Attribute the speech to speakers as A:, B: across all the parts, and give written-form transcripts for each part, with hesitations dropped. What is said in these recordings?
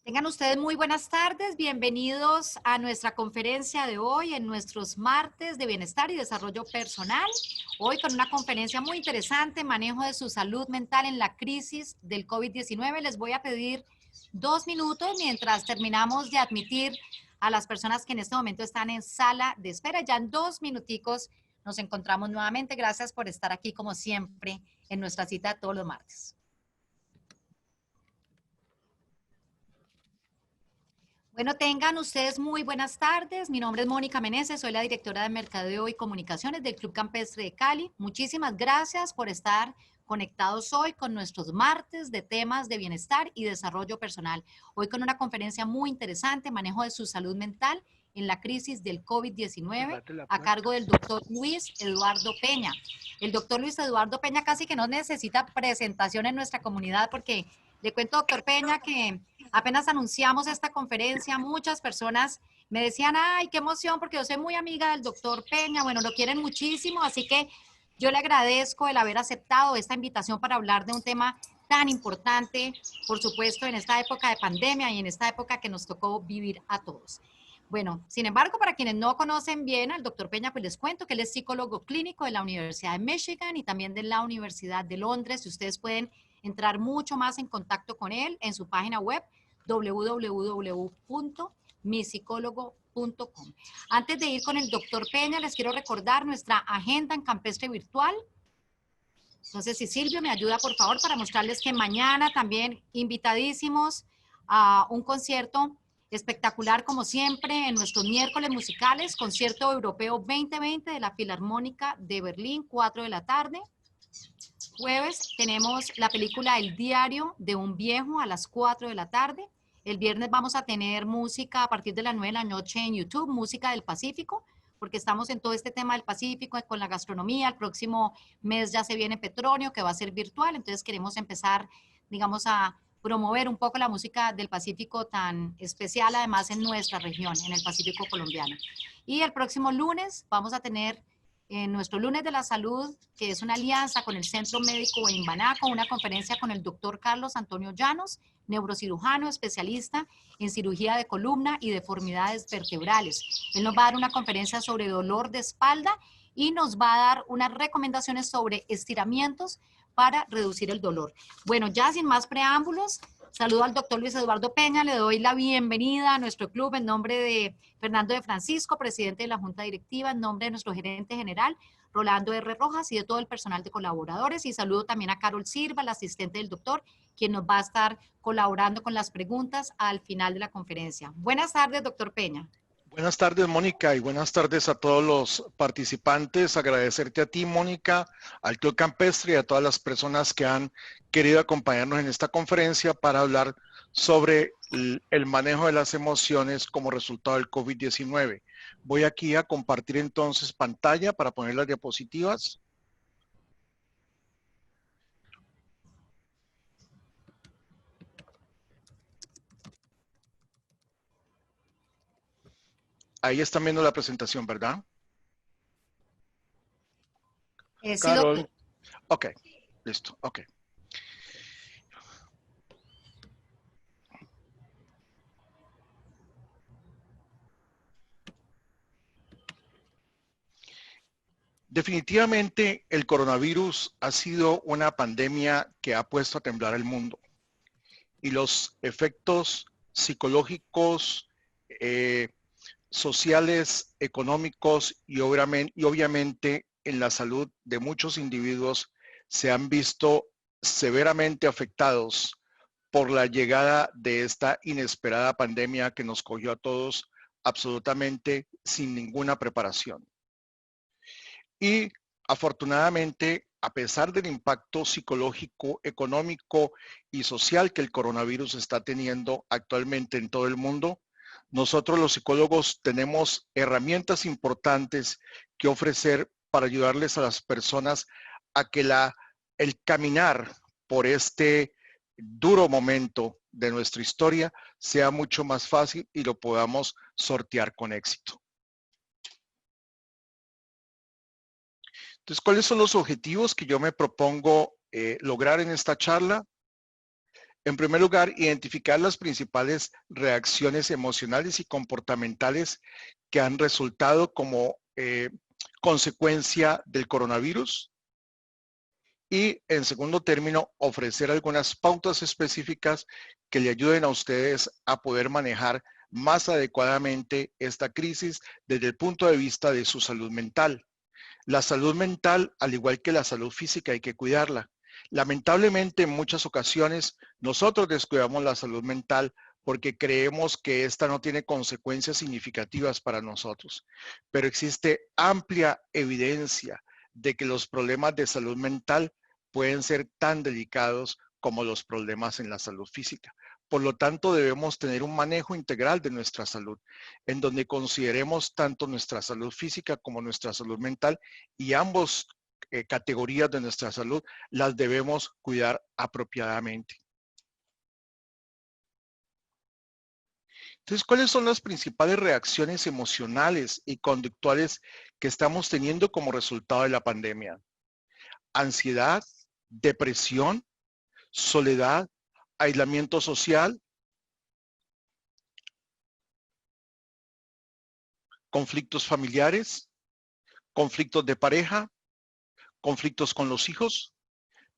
A: Tengan ustedes muy buenas tardes, bienvenidos a nuestra conferencia de hoy en nuestros martes de bienestar y desarrollo personal. Hoy con una conferencia muy interesante, manejo de su salud mental en la crisis del COVID-19. Les voy a pedir 2 minutos mientras terminamos de admitir a las personas que en este momento están en sala de espera. Ya en 2 minuticos nos encontramos nuevamente. Gracias por estar aquí como siempre en nuestra cita todos los martes. Bueno, tengan ustedes muy buenas tardes. Mi nombre es Mónica Meneses, soy la directora de Mercadeo y Comunicaciones del Club Campestre de Cali. Muchísimas gracias por estar conectados hoy con nuestros martes de temas de bienestar y desarrollo personal. Hoy con una conferencia muy interesante, manejo de su salud mental en la crisis del COVID-19 a cargo del doctor Luis Eduardo Peña. El doctor Luis Eduardo Peña casi que no necesita presentación en nuestra comunidad porque le cuento, doctor Peña, que apenas anunciamos esta conferencia, muchas personas me decían, ay, qué emoción, porque yo soy muy amiga del doctor Peña, bueno, lo quieren muchísimo, así que yo le agradezco el haber aceptado esta invitación para hablar de un tema tan importante, por supuesto, en esta época de pandemia y en esta época que nos tocó vivir a todos. Bueno, sin embargo, para quienes no conocen bien al doctor Peña, pues les cuento que él es psicólogo clínico de la Universidad de Michigan y también de la Universidad de Londres. Y ustedes pueden entrar mucho más en contacto con él en su página web www.misicólogo.com. Antes de ir con el doctor Peña, les quiero recordar nuestra agenda en Campestre Virtual. Entonces, si Silvio me ayuda, por favor, para mostrarles que mañana también invitadísimos a un concierto espectacular, como siempre, en nuestros miércoles musicales, concierto europeo 2020 de la Filarmónica de Berlín, 4 de la tarde. Jueves tenemos la película El diario de un viejo a las 4 de la tarde. El viernes vamos a tener música a partir de las 9 de la noche en YouTube, música del Pacífico, porque estamos en todo este tema del Pacífico con la gastronomía. El próximo mes ya se viene Petronio, que va a ser virtual, entonces queremos empezar, digamos, a promover un poco la música del Pacífico tan especial, además en nuestra región, en el Pacífico colombiano. Y el próximo lunes vamos a tener en nuestro lunes de la salud, que es una alianza con el Centro Médico Imbanaco, una conferencia con el doctor Carlos Antonio Llanos, neurocirujano, especialista en cirugía de columna y deformidades vertebrales. Él nos va a dar una conferencia sobre dolor de espalda y nos va a dar unas recomendaciones sobre estiramientos para reducir el dolor. Bueno, ya sin más preámbulos, saludo al doctor Luis Eduardo Peña, le doy la bienvenida a nuestro club en nombre de Fernando de Francisco, presidente de la Junta Directiva, en nombre de nuestro gerente general, Rolando R. Rojas, y de todo el personal de colaboradores. Y saludo también a Carol Silva, la asistente del doctor, quien nos va a estar colaborando con las preguntas al final de la conferencia. Buenas tardes, doctor Peña.
B: Buenas tardes, Mónica, y buenas tardes a todos los participantes. Agradecerte a ti, Mónica, al Club Campestre y a todas las personas que han querido acompañarnos en esta conferencia para hablar sobre el manejo de las emociones como resultado del COVID-19. Voy aquí a compartir entonces pantalla para poner las diapositivas. Ahí están viendo la presentación, ¿verdad?
A: Sí,
B: Carol.
A: doctor.
B: Ok, listo, ok. Definitivamente el coronavirus ha sido una pandemia que ha puesto a temblar el mundo y los efectos psicológicos, sociales, económicos y obviamente en la salud de muchos individuos se han visto severamente afectados por la llegada de esta inesperada pandemia que nos cogió a todos absolutamente sin ninguna preparación. Y afortunadamente, a pesar del impacto psicológico, económico y social que el coronavirus está teniendo actualmente en todo el mundo, nosotros los psicólogos tenemos herramientas importantes que ofrecer para ayudarles a las personas a que el caminar por este duro momento de nuestra historia sea mucho más fácil y lo podamos sortear con éxito. Entonces, ¿cuáles son los objetivos que yo me propongo lograr en esta charla? En primer lugar, identificar las principales reacciones emocionales y comportamentales que han resultado como consecuencia del coronavirus. Y en segundo término, ofrecer algunas pautas específicas que le ayuden a ustedes a poder manejar más adecuadamente esta crisis desde el punto de vista de su salud mental. La salud mental, al igual que la salud física, hay que cuidarla. Lamentablemente, en muchas ocasiones, nosotros descuidamos la salud mental porque creemos que esta no tiene consecuencias significativas para nosotros. Pero existe amplia evidencia de que los problemas de salud mental pueden ser tan delicados como los problemas en la salud física. Por lo tanto, debemos tener un manejo integral de nuestra salud, en donde consideremos tanto nuestra salud física como nuestra salud mental, y ambos categorías de nuestra salud las debemos cuidar apropiadamente. Entonces, ¿cuáles son las principales reacciones emocionales y conductuales que estamos teniendo como resultado de la pandemia? Ansiedad, depresión, soledad, aislamiento social, conflictos familiares, conflictos de pareja, conflictos con los hijos,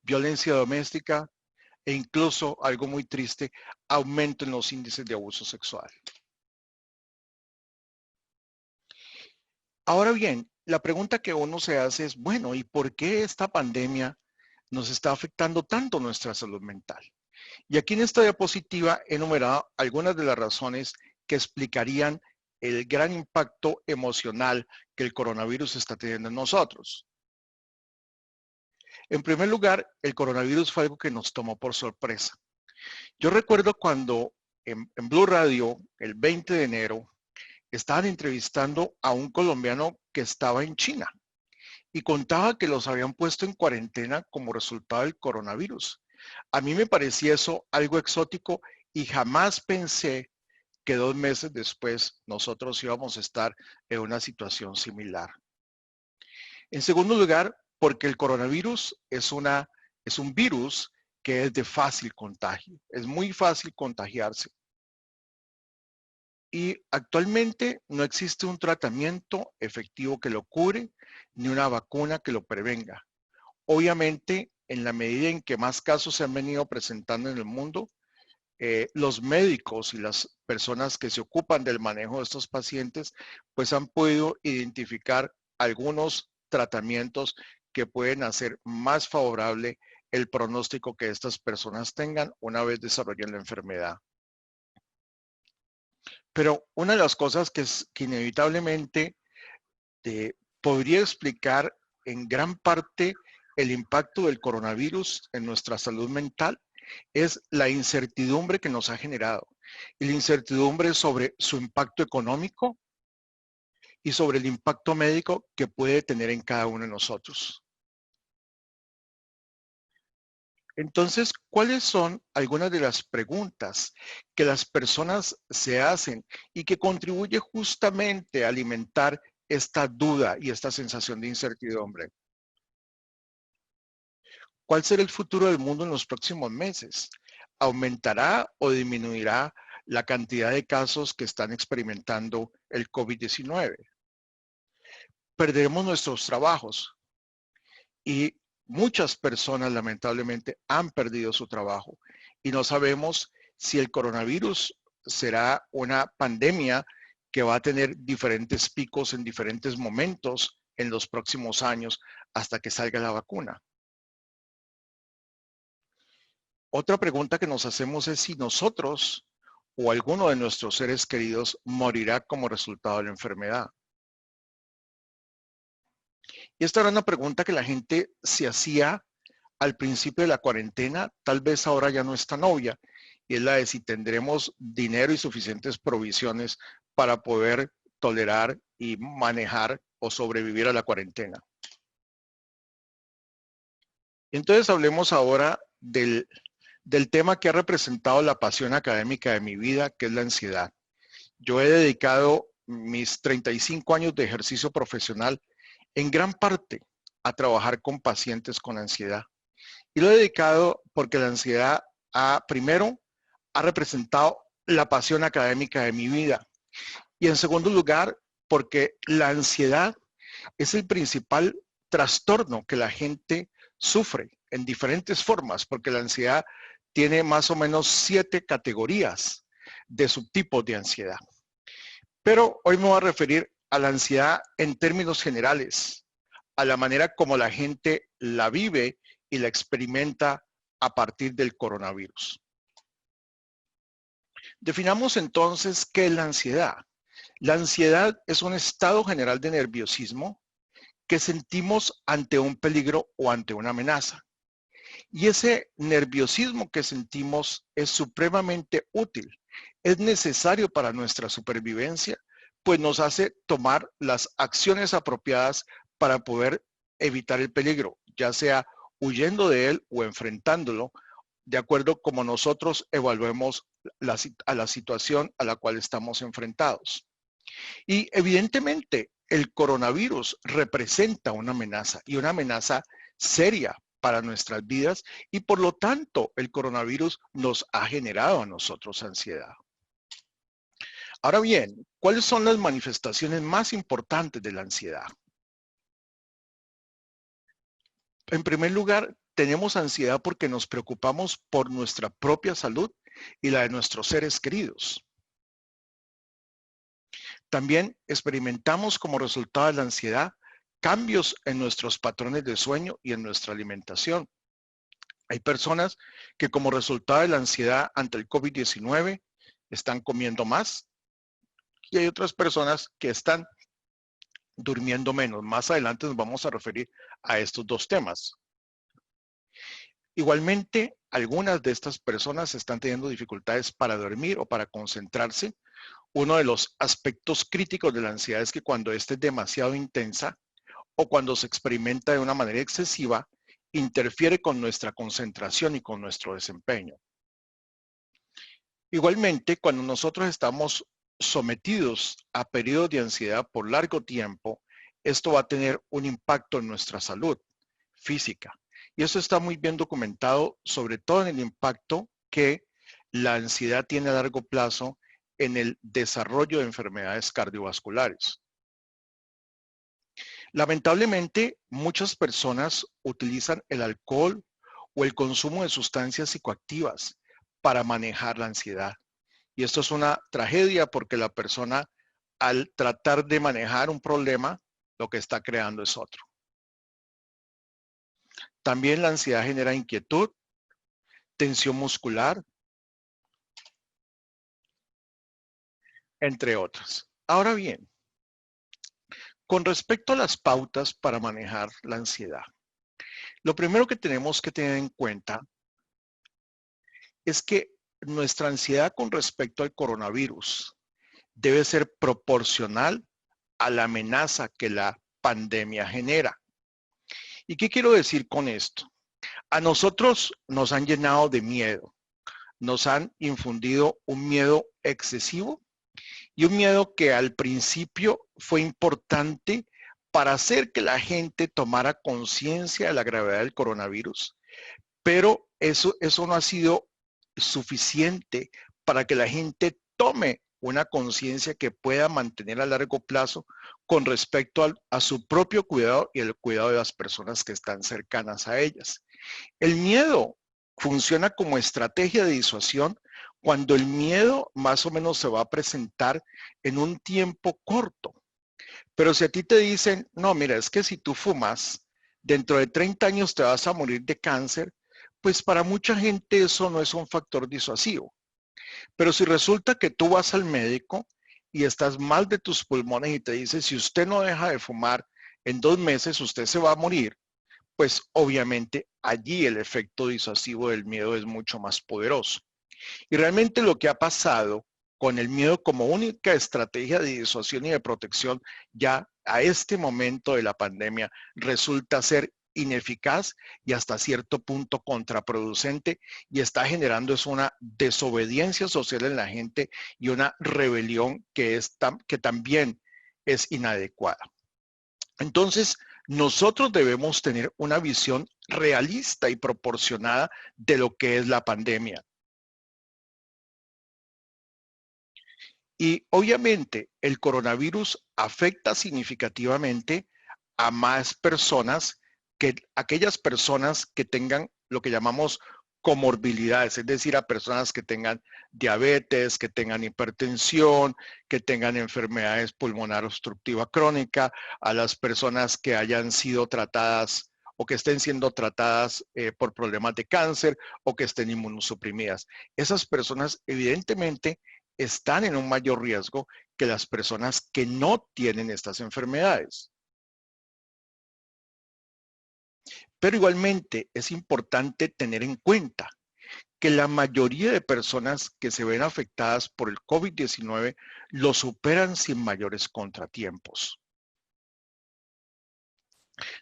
B: violencia doméstica e incluso, algo muy triste, aumento en los índices de abuso sexual. Ahora bien, la pregunta que uno se hace es, bueno, ¿y por qué esta pandemia nos está afectando tanto nuestra salud mental? Y aquí en esta diapositiva he enumerado algunas de las razones que explicarían el gran impacto emocional que el coronavirus está teniendo en nosotros. En primer lugar, el coronavirus fue algo que nos tomó por sorpresa. Yo recuerdo cuando en Blue Radio, el 20 de enero, estaban entrevistando a un colombiano que estaba en China y contaba que los habían puesto en cuarentena como resultado del coronavirus. A mí me parecía eso algo exótico y jamás pensé que 2 meses después nosotros íbamos a estar en una situación similar. En segundo lugar, porque el coronavirus es un virus que es de fácil contagio. Es muy fácil contagiarse. Y actualmente no existe un tratamiento efectivo que lo cure, ni una vacuna que lo prevenga. Obviamente, en la medida en que más casos se han venido presentando en el mundo, los médicos y las personas que se ocupan del manejo de estos pacientes, pues han podido identificar algunos tratamientos que pueden hacer más favorable el pronóstico que estas personas tengan una vez desarrollen la enfermedad. Pero una de las cosas que inevitablemente podría explicar en gran parte el impacto del coronavirus en nuestra salud mental es la incertidumbre que nos ha generado. Y la incertidumbre sobre su impacto económico y sobre el impacto médico que puede tener en cada uno de nosotros. Entonces, ¿cuáles son algunas de las preguntas que las personas se hacen y que contribuye justamente a alimentar esta duda y esta sensación de incertidumbre? ¿Cuál será el futuro del mundo en los próximos meses? ¿Aumentará o disminuirá la cantidad de casos que están experimentando el COVID-19? ¿Perderemos nuestros trabajos? Y muchas personas lamentablemente han perdido su trabajo y no sabemos si el coronavirus será una pandemia que va a tener diferentes picos en diferentes momentos en los próximos años hasta que salga la vacuna. Otra pregunta que nos hacemos es si nosotros o alguno de nuestros seres queridos morirá como resultado de la enfermedad. Y esta era una pregunta que la gente se hacía al principio de la cuarentena, tal vez ahora ya no es tan obvia, y es la de si tendremos dinero y suficientes provisiones para poder tolerar y manejar o sobrevivir a la cuarentena. Entonces hablemos ahora del tema que ha representado la pasión académica de mi vida, que es la ansiedad. Yo he dedicado mis 35 años de ejercicio profesional en gran parte a trabajar con pacientes con ansiedad. Y lo he dedicado porque la ansiedad primero, ha representado la pasión académica de mi vida. Y en segundo lugar, porque la ansiedad es el principal trastorno que la gente sufre en diferentes formas, porque la ansiedad tiene más o menos 7 categorías de subtipos de ansiedad. Pero hoy me voy a referir a la ansiedad en términos generales, a la manera como la gente la vive y la experimenta a partir del coronavirus. Definamos entonces qué es la ansiedad. La ansiedad es un estado general de nerviosismo que sentimos ante un peligro o ante una amenaza. Y ese nerviosismo que sentimos es supremamente útil. Es necesario para nuestra supervivencia, pues nos hace tomar las acciones apropiadas para poder evitar el peligro, ya sea huyendo de él o enfrentándolo, de acuerdo como nosotros evaluemos a la situación a la cual estamos enfrentados. Y evidentemente el coronavirus representa una amenaza y una amenaza seria para nuestras vidas y por lo tanto el coronavirus nos ha generado a nosotros ansiedad. Ahora bien, ¿cuáles son las manifestaciones más importantes de la ansiedad? En primer lugar, tenemos ansiedad porque nos preocupamos por nuestra propia salud y la de nuestros seres queridos. También experimentamos como resultado de la ansiedad cambios en nuestros patrones de sueño y en nuestra alimentación. Hay personas que como resultado de la ansiedad ante el COVID-19 están comiendo más y hay otras personas que están durmiendo menos. Más adelante nos vamos a referir a estos dos temas. Igualmente, algunas de estas personas están teniendo dificultades para dormir o para concentrarse. Uno de los aspectos críticos de la ansiedad es que cuando ésta es demasiado intensa o cuando se experimenta de una manera excesiva, interfiere con nuestra concentración y con nuestro desempeño. Igualmente, cuando nosotros estamos sometidos a periodos de ansiedad por largo tiempo, esto va a tener un impacto en nuestra salud física. Y eso está muy bien documentado, sobre todo en el impacto que la ansiedad tiene a largo plazo en el desarrollo de enfermedades cardiovasculares. Lamentablemente, muchas personas utilizan el alcohol o el consumo de sustancias psicoactivas para manejar la ansiedad. Y esto es una tragedia porque la persona, al tratar de manejar un problema, lo que está creando es otro. También la ansiedad genera inquietud, tensión muscular, entre otras. Ahora bien, con respecto a las pautas para manejar la ansiedad, lo primero que tenemos que tener en cuenta es que nuestra ansiedad con respecto al coronavirus debe ser proporcional a la amenaza que la pandemia genera. ¿Y qué quiero decir con esto? A nosotros nos han llenado de miedo, nos han infundido un miedo excesivo y un miedo que al principio fue importante para hacer que la gente tomara conciencia de la gravedad del coronavirus, pero eso no ha sido suficiente para que la gente tome una conciencia que pueda mantener a largo plazo con respecto a su propio cuidado y el cuidado de las personas que están cercanas a ellas. El miedo funciona como estrategia de disuasión cuando el miedo más o menos se va a presentar en un tiempo corto. Pero si a ti te dicen, no, mira, es que si tú fumas, dentro de 30 años te vas a morir de cáncer, pues para mucha gente eso no es un factor disuasivo. Pero si resulta que tú vas al médico y estás mal de tus pulmones y te dice, si usted no deja de fumar, en 2 meses usted se va a morir, pues obviamente allí el efecto disuasivo del miedo es mucho más poderoso. Y realmente lo que ha pasado con el miedo como única estrategia de disuasión y de protección ya a este momento de la pandemia resulta ser ineficaz y hasta cierto punto contraproducente y está generando es una desobediencia social en la gente y una rebelión que también es inadecuada. Entonces, Nosotros debemos tener una visión realista y proporcionada de lo que es la pandemia. Y obviamente el coronavirus afecta significativamente a más personas que aquellas personas que tengan lo que llamamos comorbilidades, es decir, a personas que tengan diabetes, que tengan hipertensión, que tengan enfermedades pulmonar obstructiva crónica, a las personas que hayan sido tratadas o que estén siendo tratadas por problemas de cáncer o que estén inmunosuprimidas. Esas personas evidentemente están en un mayor riesgo que las personas que no tienen estas enfermedades. Pero igualmente es importante tener en cuenta que la mayoría de personas que se ven afectadas por el COVID-19 lo superan sin mayores contratiempos.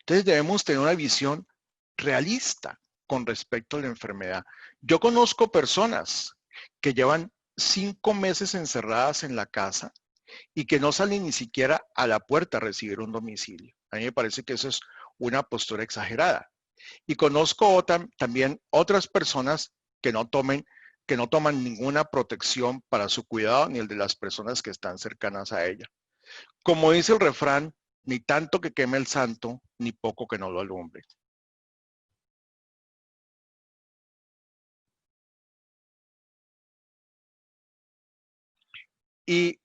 B: Entonces debemos tener una visión realista con respecto a la enfermedad. Yo conozco personas que llevan 5 meses encerradas en la casa y que no salen ni siquiera a la puerta a recibir un domicilio. A mí me parece que eso es una postura exagerada. Y conozco también otras personas que no toman ninguna protección para su cuidado ni el de las personas que están cercanas a ella. Como dice el refrán, ni tanto que queme el santo, ni poco que no lo alumbre. Y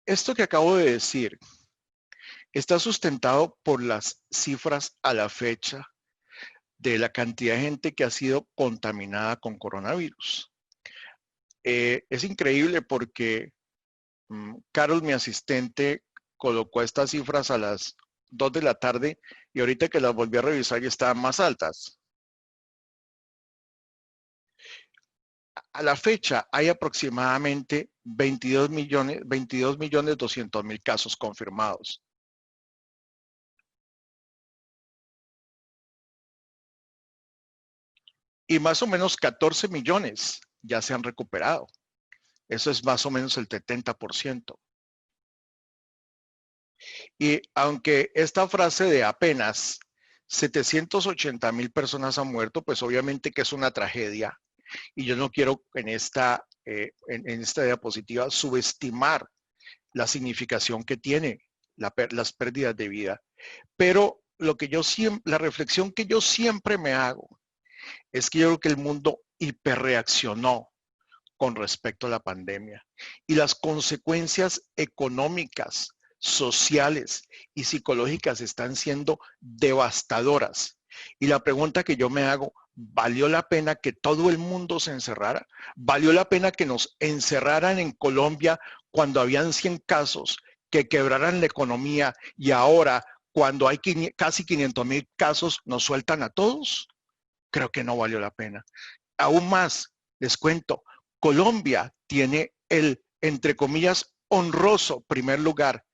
B: esto que acabo de decir está sustentado por las cifras a la fecha de la cantidad de gente que ha sido contaminada con coronavirus. Es increíble porque Carol, mi asistente, colocó estas cifras a las 2 de la tarde y ahorita que las volví a revisar ya estaban más altas. A la fecha hay aproximadamente 22.200.000 casos confirmados. Y más o menos 14 millones ya se han recuperado. Eso es más o menos el 70%. Y aunque esta frase de apenas 780.000 personas han muerto, pues obviamente que es una tragedia. Y yo no quiero en esta diapositiva subestimar la significación que tiene las pérdidas de vida. Pero la reflexión que yo siempre me hago es que yo creo que el mundo hiperreaccionó con respecto a la pandemia y las consecuencias económicas, sociales y psicológicas están siendo devastadoras. Y la pregunta que yo me hago, ¿valió la pena que todo el mundo se encerrara? ¿Valió la pena que nos encerraran en Colombia cuando habían 100 casos, que quebraran la economía y ahora cuando hay casi 500.000 casos nos sueltan a todos? Creo que no valió la pena. Aún más, les cuento, Colombia tiene el, entre comillas, honroso primer lugar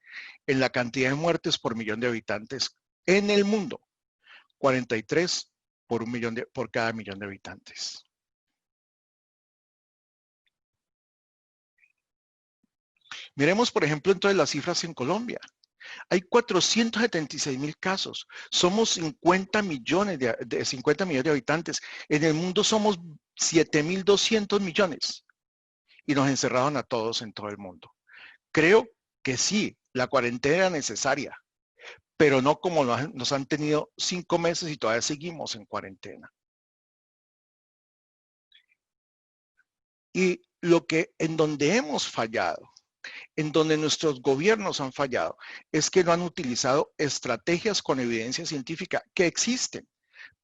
B: en la cantidad de muertes por millón de habitantes en el mundo. 43 por cada millón de habitantes. Miremos, por ejemplo, entonces las cifras en Colombia. Hay 476.000 casos. Somos 50 millones de habitantes. En el mundo somos 7.200 millones. Y nos encerraron a todos en todo el mundo. Creo que sí, la cuarentena era necesaria, pero no como nos han tenido 5 meses y todavía seguimos en cuarentena. Y en donde hemos fallado, en donde nuestros gobiernos han fallado, es que no han utilizado estrategias con evidencia científica que existen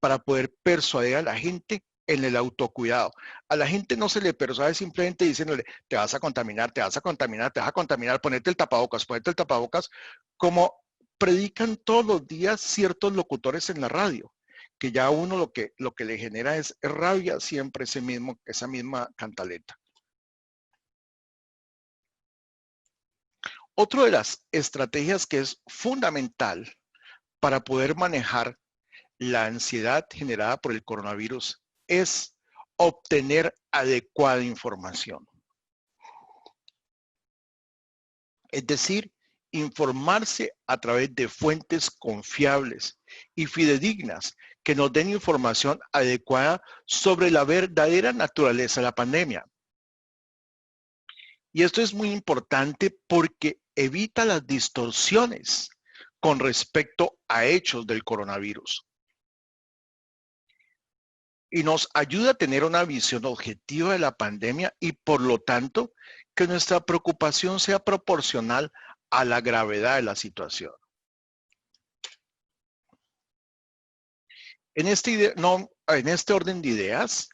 B: para poder persuadir a la gente en el autocuidado. A la gente no se le persuade simplemente diciéndole, te vas a contaminar, te vas a contaminar, te vas a contaminar, ponete el tapabocas, como predican todos los días ciertos locutores en la radio, que ya uno lo que le genera es rabia siempre esa misma cantaleta. Otra de las estrategias que es fundamental para poder manejar la ansiedad generada por el coronavirus es obtener adecuada información. Es decir, informarse a través de fuentes confiables y fidedignas que nos den información adecuada sobre la verdadera naturaleza de la pandemia. Y esto es muy importante porque evita las distorsiones con respecto a hechos del coronavirus. Y nos ayuda a tener una visión objetiva de la pandemia y por lo tanto que nuestra preocupación sea proporcional a la gravedad de la situación. En este orden de ideas,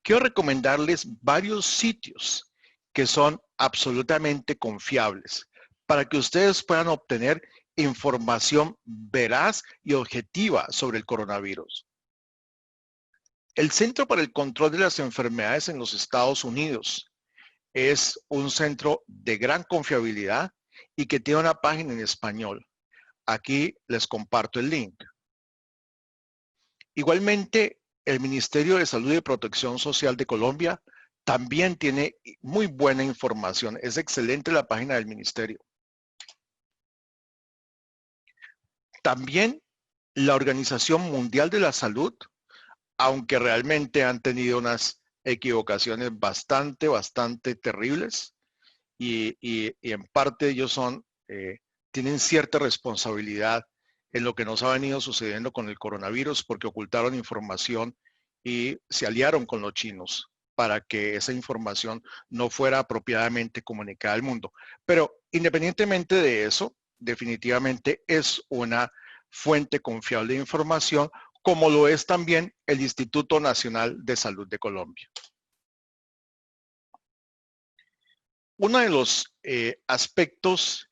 B: quiero recomendarles varios sitios que son absolutamente confiables para que ustedes puedan obtener información veraz y objetiva sobre el coronavirus. El Centro para el Control de las Enfermedades en los Estados Unidos es un centro de gran confiabilidad y que tiene una página en español. Aquí les comparto el link. Igualmente, el Ministerio de Salud y Protección Social de Colombia también tiene muy buena información. Es excelente la página del ministerio. También la Organización Mundial de la Salud, aunque realmente han tenido unas equivocaciones bastante terribles y en parte ellos tienen cierta responsabilidad en lo que nos ha venido sucediendo con el coronavirus porque ocultaron información y se aliaron con los chinos para que esa información no fuera apropiadamente comunicada al mundo. Pero independientemente de eso, definitivamente es una fuente confiable de información, como lo es también el Instituto Nacional de Salud de Colombia. Uno de los aspectos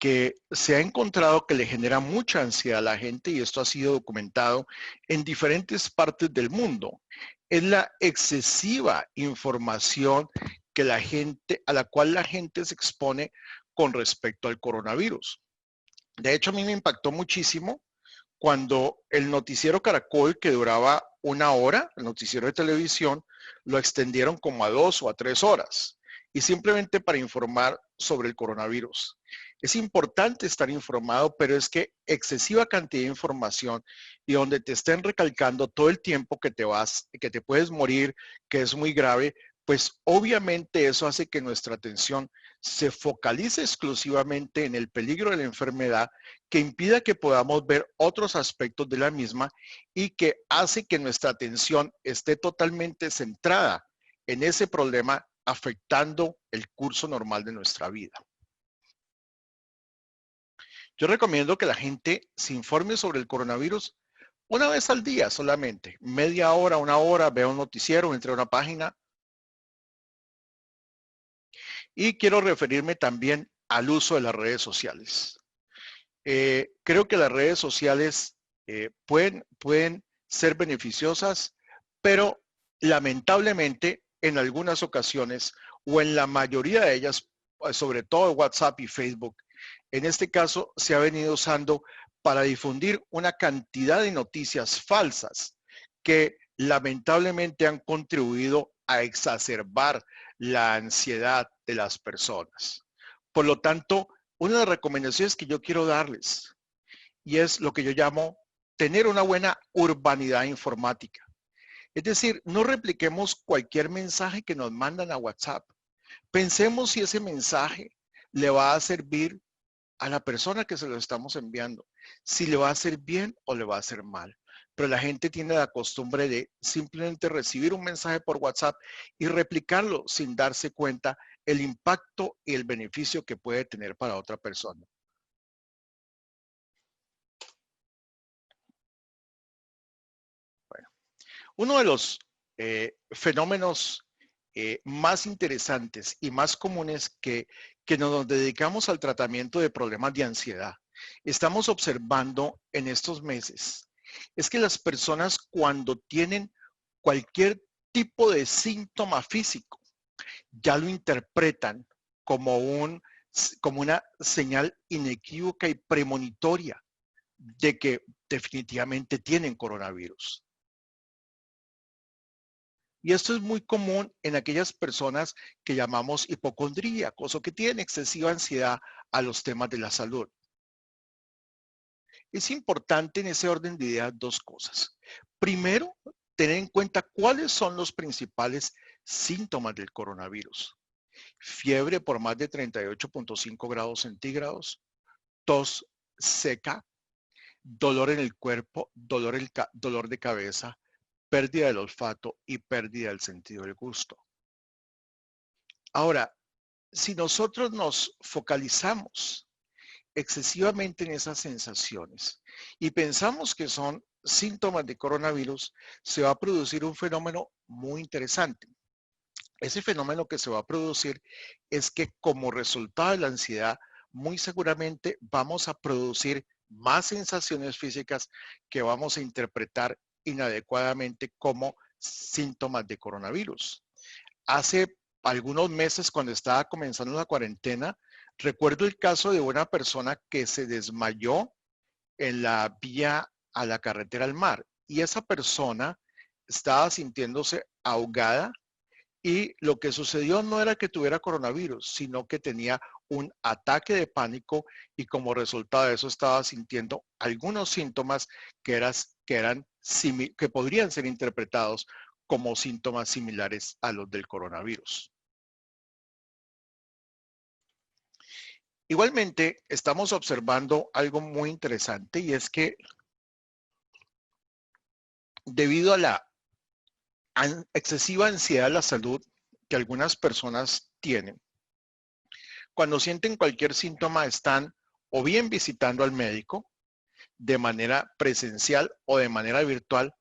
B: que se ha encontrado que le genera mucha ansiedad a la gente, y esto ha sido documentado en diferentes partes del mundo, es la excesiva información que a la cual la gente se expone con respecto al coronavirus. De hecho, a mí me impactó muchísimo cuando el noticiero Caracol, que duraba 1 hora, el noticiero de televisión, lo extendieron como a 2 o a 3 horas, y simplemente para informar sobre el coronavirus. Es importante estar informado, pero es que excesiva cantidad de información y donde te estén recalcando todo el tiempo que te puedes morir, que es muy grave, pues obviamente eso hace que nuestra atención se focalice exclusivamente en el peligro de la enfermedad, que impida que podamos ver otros aspectos de la misma y que hace que nuestra atención esté totalmente centrada en ese problema, afectando el curso normal de nuestra vida. Yo recomiendo que la gente se informe sobre el coronavirus una vez al día solamente, media hora, 1 hora, vea un noticiero, entre a una página. Y quiero referirme también al uso de las redes sociales. Creo que las redes sociales pueden ser beneficiosas, pero lamentablemente en algunas ocasiones o en la mayoría de ellas, sobre todo WhatsApp y Facebook, en este caso se ha venido usando para difundir una cantidad de noticias falsas que lamentablemente han contribuido a exacerbar la ansiedad de las personas. Por lo tanto, una de las recomendaciones que yo quiero darles, y es lo que yo llamo tener una buena urbanidad informática. Es decir, no repliquemos cualquier mensaje que nos mandan a WhatsApp. Pensemos si ese mensaje le va a servir a la persona que se lo estamos enviando, si le va a hacer bien o le va a hacer mal. Pero la gente tiene la costumbre de simplemente recibir un mensaje por WhatsApp y replicarlo sin darse cuenta el impacto y el beneficio que puede tener para otra persona. Bueno, uno de los fenómenos más interesantes y más comunes que nos dedicamos al tratamiento de problemas de ansiedad, estamos observando en estos meses, es que las personas cuando tienen cualquier tipo de síntoma físico, ya lo interpretan como una señal inequívoca y premonitoria de que definitivamente tienen coronavirus. Y esto es muy común en aquellas personas que llamamos hipocondríacos o que tienen excesiva ansiedad a los temas de la salud. Es importante en ese orden de ideas dos cosas. Primero, tener en cuenta cuáles son los principales síntomas del coronavirus. Fiebre por más de 38.5 grados centígrados, tos seca, dolor en el cuerpo, dolor de cabeza, pérdida del olfato y pérdida del sentido del gusto. Ahora, si nosotros nos focalizamos excesivamente en esas sensaciones y pensamos que son síntomas de coronavirus, se va a producir un fenómeno muy interesante. Ese fenómeno que se va a producir es que como resultado de la ansiedad, muy seguramente vamos a producir más sensaciones físicas que vamos a interpretar inadecuadamente como síntomas de coronavirus. Hace algunos meses, cuando estaba comenzando la cuarentena, recuerdo el caso de una persona que se desmayó en la vía a la carretera al mar y esa persona estaba sintiéndose ahogada y lo que sucedió no era que tuviera coronavirus, sino que tenía un ataque de pánico y como resultado de eso estaba sintiendo algunos síntomas que podrían ser interpretados como síntomas similares a los del coronavirus. Igualmente, estamos observando algo muy interesante y es que debido a la excesiva ansiedad de la salud que algunas personas tienen, cuando sienten cualquier síntoma están o bien visitando al médico de manera presencial o de manera virtual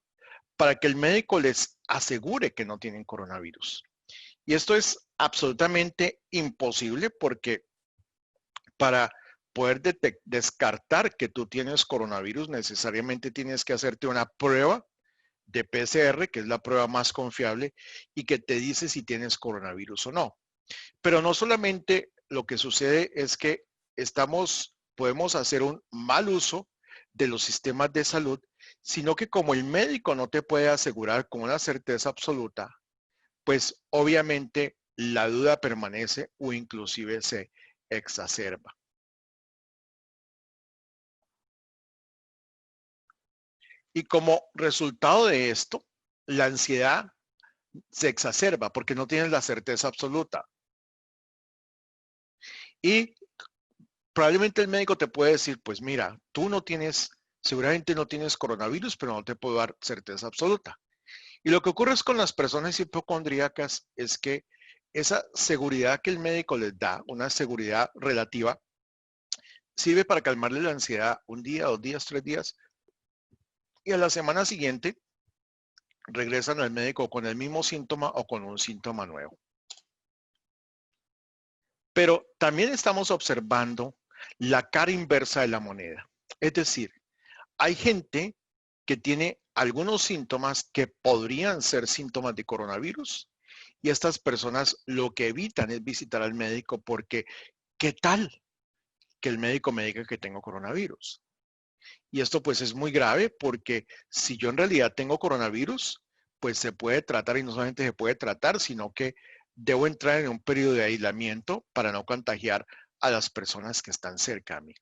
B: para que el médico les asegure que no tienen coronavirus. Y esto es absolutamente imposible porque para poder descartar que tú tienes coronavirus, necesariamente tienes que hacerte una prueba de PCR, que es la prueba más confiable, y que te dice si tienes coronavirus o no. Pero no solamente lo que sucede es que podemos hacer un mal uso de los sistemas de salud, sino que como el médico no te puede asegurar con una certeza absoluta, pues obviamente la duda permanece o inclusive se exacerba. Y como resultado de esto, la ansiedad se exacerba porque no tienes la certeza absoluta. Y probablemente el médico te puede decir, pues mira, seguramente no tienes coronavirus, pero no te puedo dar certeza absoluta. Y lo que ocurre es con las personas hipocondríacas es que esa seguridad que el médico les da, una seguridad relativa, sirve para calmarle la ansiedad un día, 2 días, 3 días, y a la semana siguiente regresan al médico con el mismo síntoma o con un síntoma nuevo. Pero también estamos observando la cara inversa de la moneda. Es decir, hay gente que tiene algunos síntomas que podrían ser síntomas de coronavirus y estas personas lo que evitan es visitar al médico porque ¿qué tal que el médico me diga que tengo coronavirus? Y esto pues es muy grave porque si yo en realidad tengo coronavirus, pues se puede tratar y no solamente se puede tratar, sino que debo entrar en un periodo de aislamiento para no contagiar a las personas que están cerca a mí.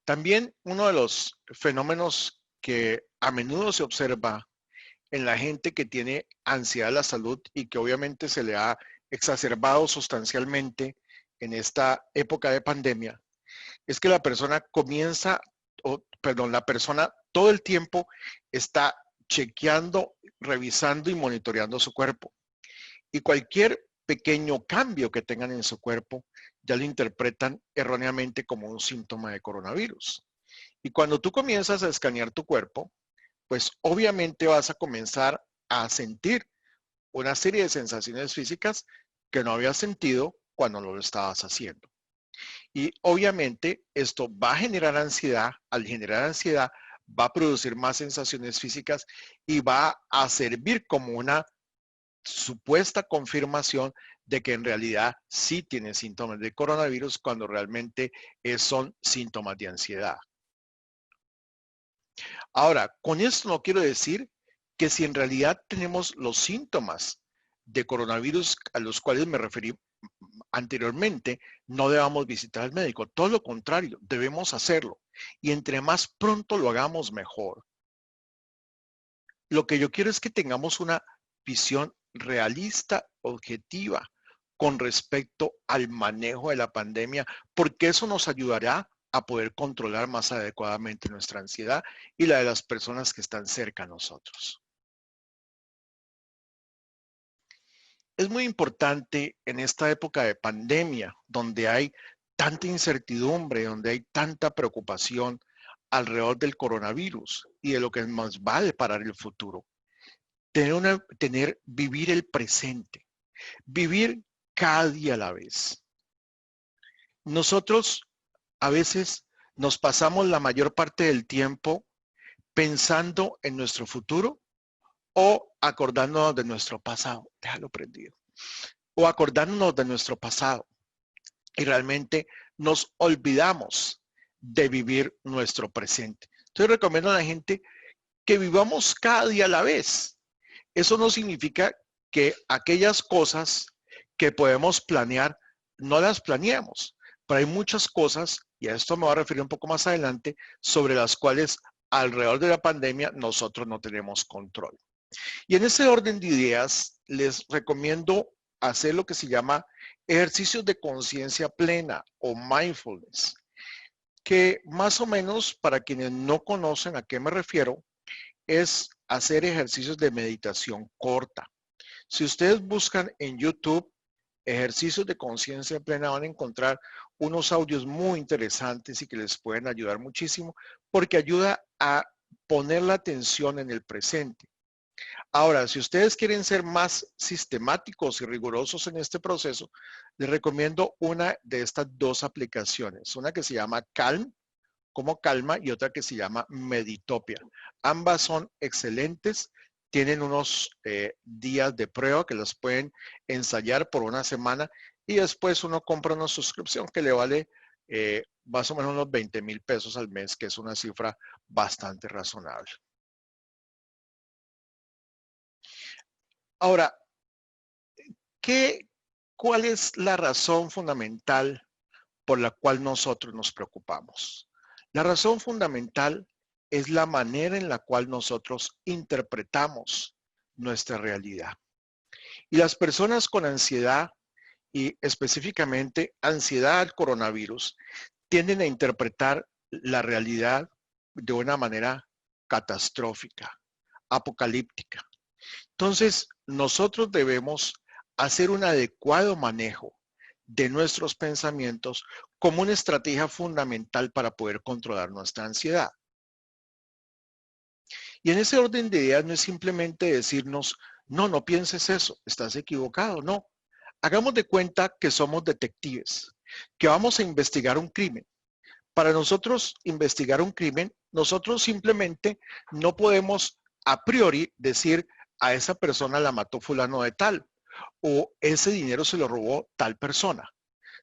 B: También uno de los fenómenos que a menudo se observa en la gente que tiene ansiedad de la salud y que obviamente se le ha exacerbado sustancialmente en esta época de pandemia, es que la persona la persona todo el tiempo está chequeando, revisando y monitoreando su cuerpo. Y cualquier pequeño cambio que tengan en su cuerpo ya lo interpretan erróneamente como un síntoma de coronavirus. Y cuando tú comienzas a escanear tu cuerpo, pues obviamente vas a comenzar a sentir una serie de sensaciones físicas que no habías sentido cuando lo estabas haciendo. Y obviamente esto va a generar ansiedad. Al generar ansiedad va a producir más sensaciones físicas y va a servir como una supuesta confirmación de que en realidad sí tiene síntomas de coronavirus cuando realmente son síntomas de ansiedad. Ahora, con esto no quiero decir que si en realidad tenemos los síntomas de coronavirus a los cuales me referí anteriormente, no debamos visitar al médico. Todo lo contrario, debemos hacerlo. Y entre más pronto lo hagamos, mejor. Lo que yo quiero es que tengamos una visión realista, objetiva, con respecto al manejo de la pandemia, porque eso nos ayudará a poder controlar más adecuadamente nuestra ansiedad y la de las personas que están cerca a nosotros. Es muy importante en esta época de pandemia, donde hay tanta incertidumbre, donde hay tanta preocupación alrededor del coronavirus y de lo que nos va a deparar el futuro. Vivir el presente, vivir cada día a la vez. Nosotros a veces nos pasamos la mayor parte del tiempo pensando en nuestro futuro o acordándonos de nuestro pasado. Déjalo prendido. O acordándonos de nuestro pasado. Y realmente nos olvidamos de vivir nuestro presente. Entonces recomiendo a la gente que vivamos cada día a la vez. Eso no significa que aquellas cosas que podemos planear, no las planeamos. Pero hay muchas cosas, y a esto me voy a referir un poco más adelante, sobre las cuales alrededor de la pandemia nosotros no tenemos control. Y en ese orden de ideas, les recomiendo hacer lo que se llama ejercicios de conciencia plena o mindfulness, que más o menos, para quienes no conocen a qué me refiero, es hacer ejercicios de meditación corta. Si ustedes buscan en YouTube ejercicios de conciencia plena, van a encontrar unos audios muy interesantes y que les pueden ayudar muchísimo, porque ayuda a poner la atención en el presente. Ahora, si ustedes quieren ser más sistemáticos y rigurosos en este proceso, les recomiendo una de estas dos aplicaciones. Una que se llama Calm, como calma, y otra que se llama Meditopia. Ambas son excelentes. Tienen unos días de prueba que las pueden ensayar por una semana y después uno compra una suscripción que le vale más o menos unos 20,000 pesos al mes, que es una cifra bastante razonable. Ahora, ¿cuál es la razón fundamental por la cual nosotros nos preocupamos? La razón fundamental es la manera en la cual nosotros interpretamos nuestra realidad. Y las personas con ansiedad, y específicamente ansiedad al coronavirus, tienden a interpretar la realidad de una manera catastrófica, apocalíptica. Entonces, nosotros debemos hacer un adecuado manejo de nuestros pensamientos como una estrategia fundamental para poder controlar nuestra ansiedad. Y en ese orden de ideas no es simplemente decirnos, no, no pienses eso, estás equivocado, no. Hagamos de cuenta que somos detectives, que vamos a investigar un crimen. Para nosotros investigar un crimen, nosotros simplemente no podemos a priori decir a esa persona la mató fulano de tal o ese dinero se lo robó tal persona.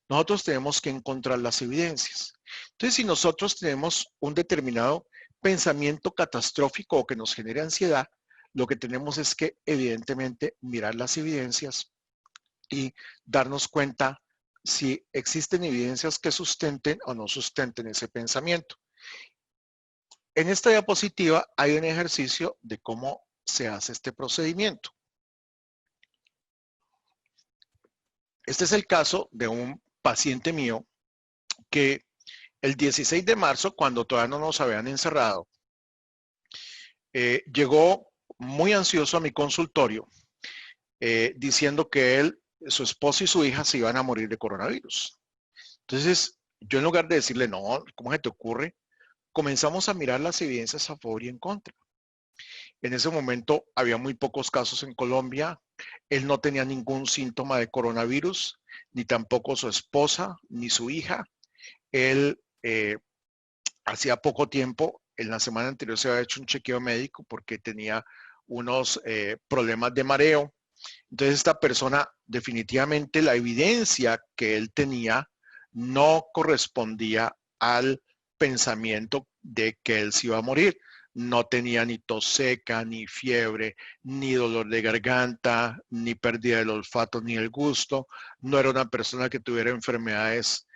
B: Nosotros tenemos que encontrar las evidencias. Entonces, si nosotros tenemos un determinado pensamiento catastrófico o que nos genere ansiedad, lo que tenemos es que evidentemente mirar las evidencias y darnos cuenta si existen evidencias que sustenten o no sustenten ese pensamiento. En esta diapositiva hay un ejercicio de cómo se hace este procedimiento. Este es el caso de un paciente mío que el 16 de marzo, cuando todavía no nos habían encerrado, llegó muy ansioso a mi consultorio diciendo que él, su esposa y su hija se iban a morir de coronavirus. Entonces, yo en lugar de decirle, no, ¿cómo se te ocurre? Comenzamos a mirar las evidencias a favor y en contra. En ese momento había muy pocos casos en Colombia. Él no tenía ningún síntoma de coronavirus, ni tampoco su esposa, ni su hija. Él hacía poco tiempo, en la semana anterior se había hecho un chequeo médico porque tenía unos problemas de mareo. Entonces esta persona, definitivamente la evidencia que él tenía no correspondía al pensamiento de que él se iba a morir. no tenía ni tos seca, ni fiebre, ni dolor de garganta, ni pérdida del olfato, ni el gusto. No era una persona que tuviera enfermedades,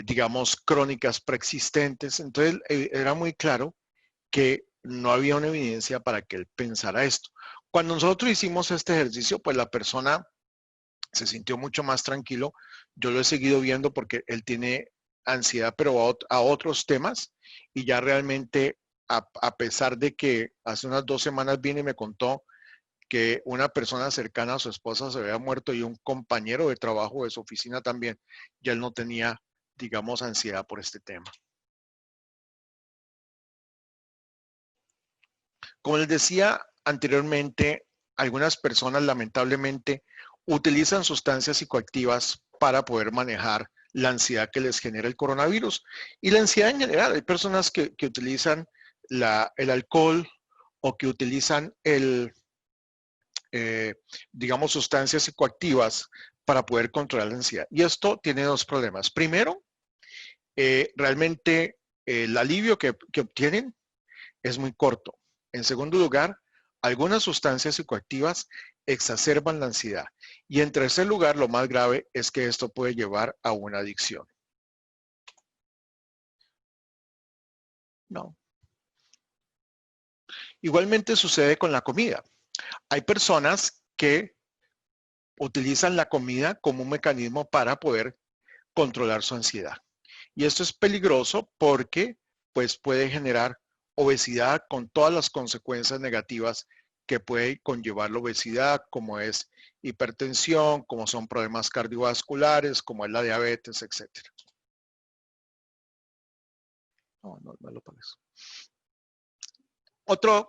B: digamos, crónicas preexistentes. Entonces, era muy claro que no había una evidencia para que él pensara esto. Cuando nosotros hicimos este ejercicio, pues la persona se sintió mucho más tranquilo. Yo lo he seguido viendo porque él tiene ansiedad, pero a otros temas, y ya realmente, a pesar de que hace unas 2 semanas vine y me contó que una persona cercana a su esposa se había muerto y un compañero de trabajo de su oficina también, ya él no tenía, digamos, ansiedad por este tema. Como les decía anteriormente, algunas personas lamentablemente utilizan sustancias psicoactivas para poder manejar la ansiedad que les genera el coronavirus. Y la ansiedad en general, hay personas que utilizan el alcohol o que utilizan digamos, sustancias psicoactivas para poder controlar la ansiedad. Y esto tiene dos problemas. Primero, realmente el alivio que obtienen es muy corto. En segundo lugar, algunas sustancias psicoactivas exacerban la ansiedad. Y en tercer lugar, lo más grave es que esto puede llevar a una adicción. No. Igualmente sucede con la comida. Hay personas que utilizan la comida como un mecanismo para poder controlar su ansiedad. Y esto es peligroso porque pues puede generar obesidad con todas las consecuencias negativas que puede conllevar la obesidad, como es hipertensión, como son problemas cardiovasculares, como es la diabetes, etc. No lo pones. Otro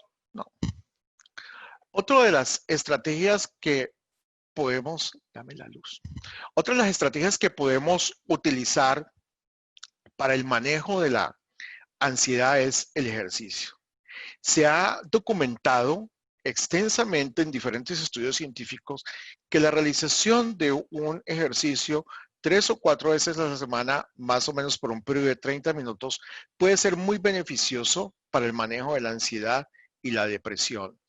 B: de las estrategias que podemos, dame la luz. Otra de las estrategias que podemos utilizar para el manejo de la ansiedad es el ejercicio. Se ha documentado extensamente en diferentes estudios científicos que la realización de un ejercicio 3 o 4 veces a la semana, más o menos por un periodo de 30 minutos, puede ser muy beneficioso para el manejo de la ansiedad y la depresión.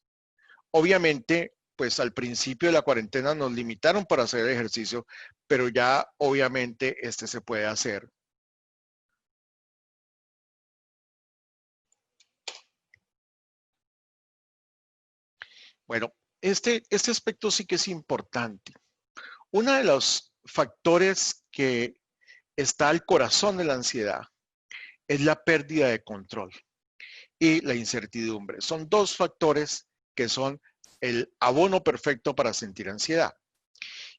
B: Obviamente, pues al principio de la cuarentena nos limitaron para hacer el ejercicio, pero ya obviamente este se puede hacer. Bueno, este aspecto sí que es importante. Uno de los factores que está al corazón de la ansiedad es la pérdida de control y la incertidumbre. Son dos factores que son el abono perfecto para sentir ansiedad.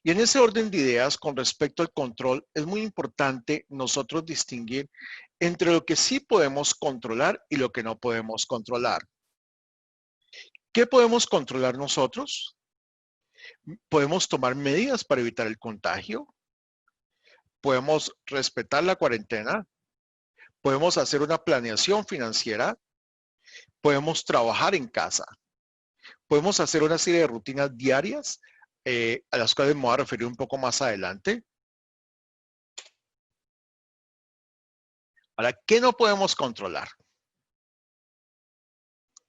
B: Y en ese orden de ideas, con respecto al control, es muy importante nosotros distinguir entre lo que sí podemos controlar y lo que no podemos controlar. ¿Qué podemos controlar nosotros? Podemos tomar medidas para evitar el contagio. Podemos respetar la cuarentena. Podemos hacer una planeación financiera. Podemos trabajar en casa. Podemos hacer una serie de rutinas diarias a las cuales me voy a referir un poco más adelante. Ahora, ¿qué no podemos controlar?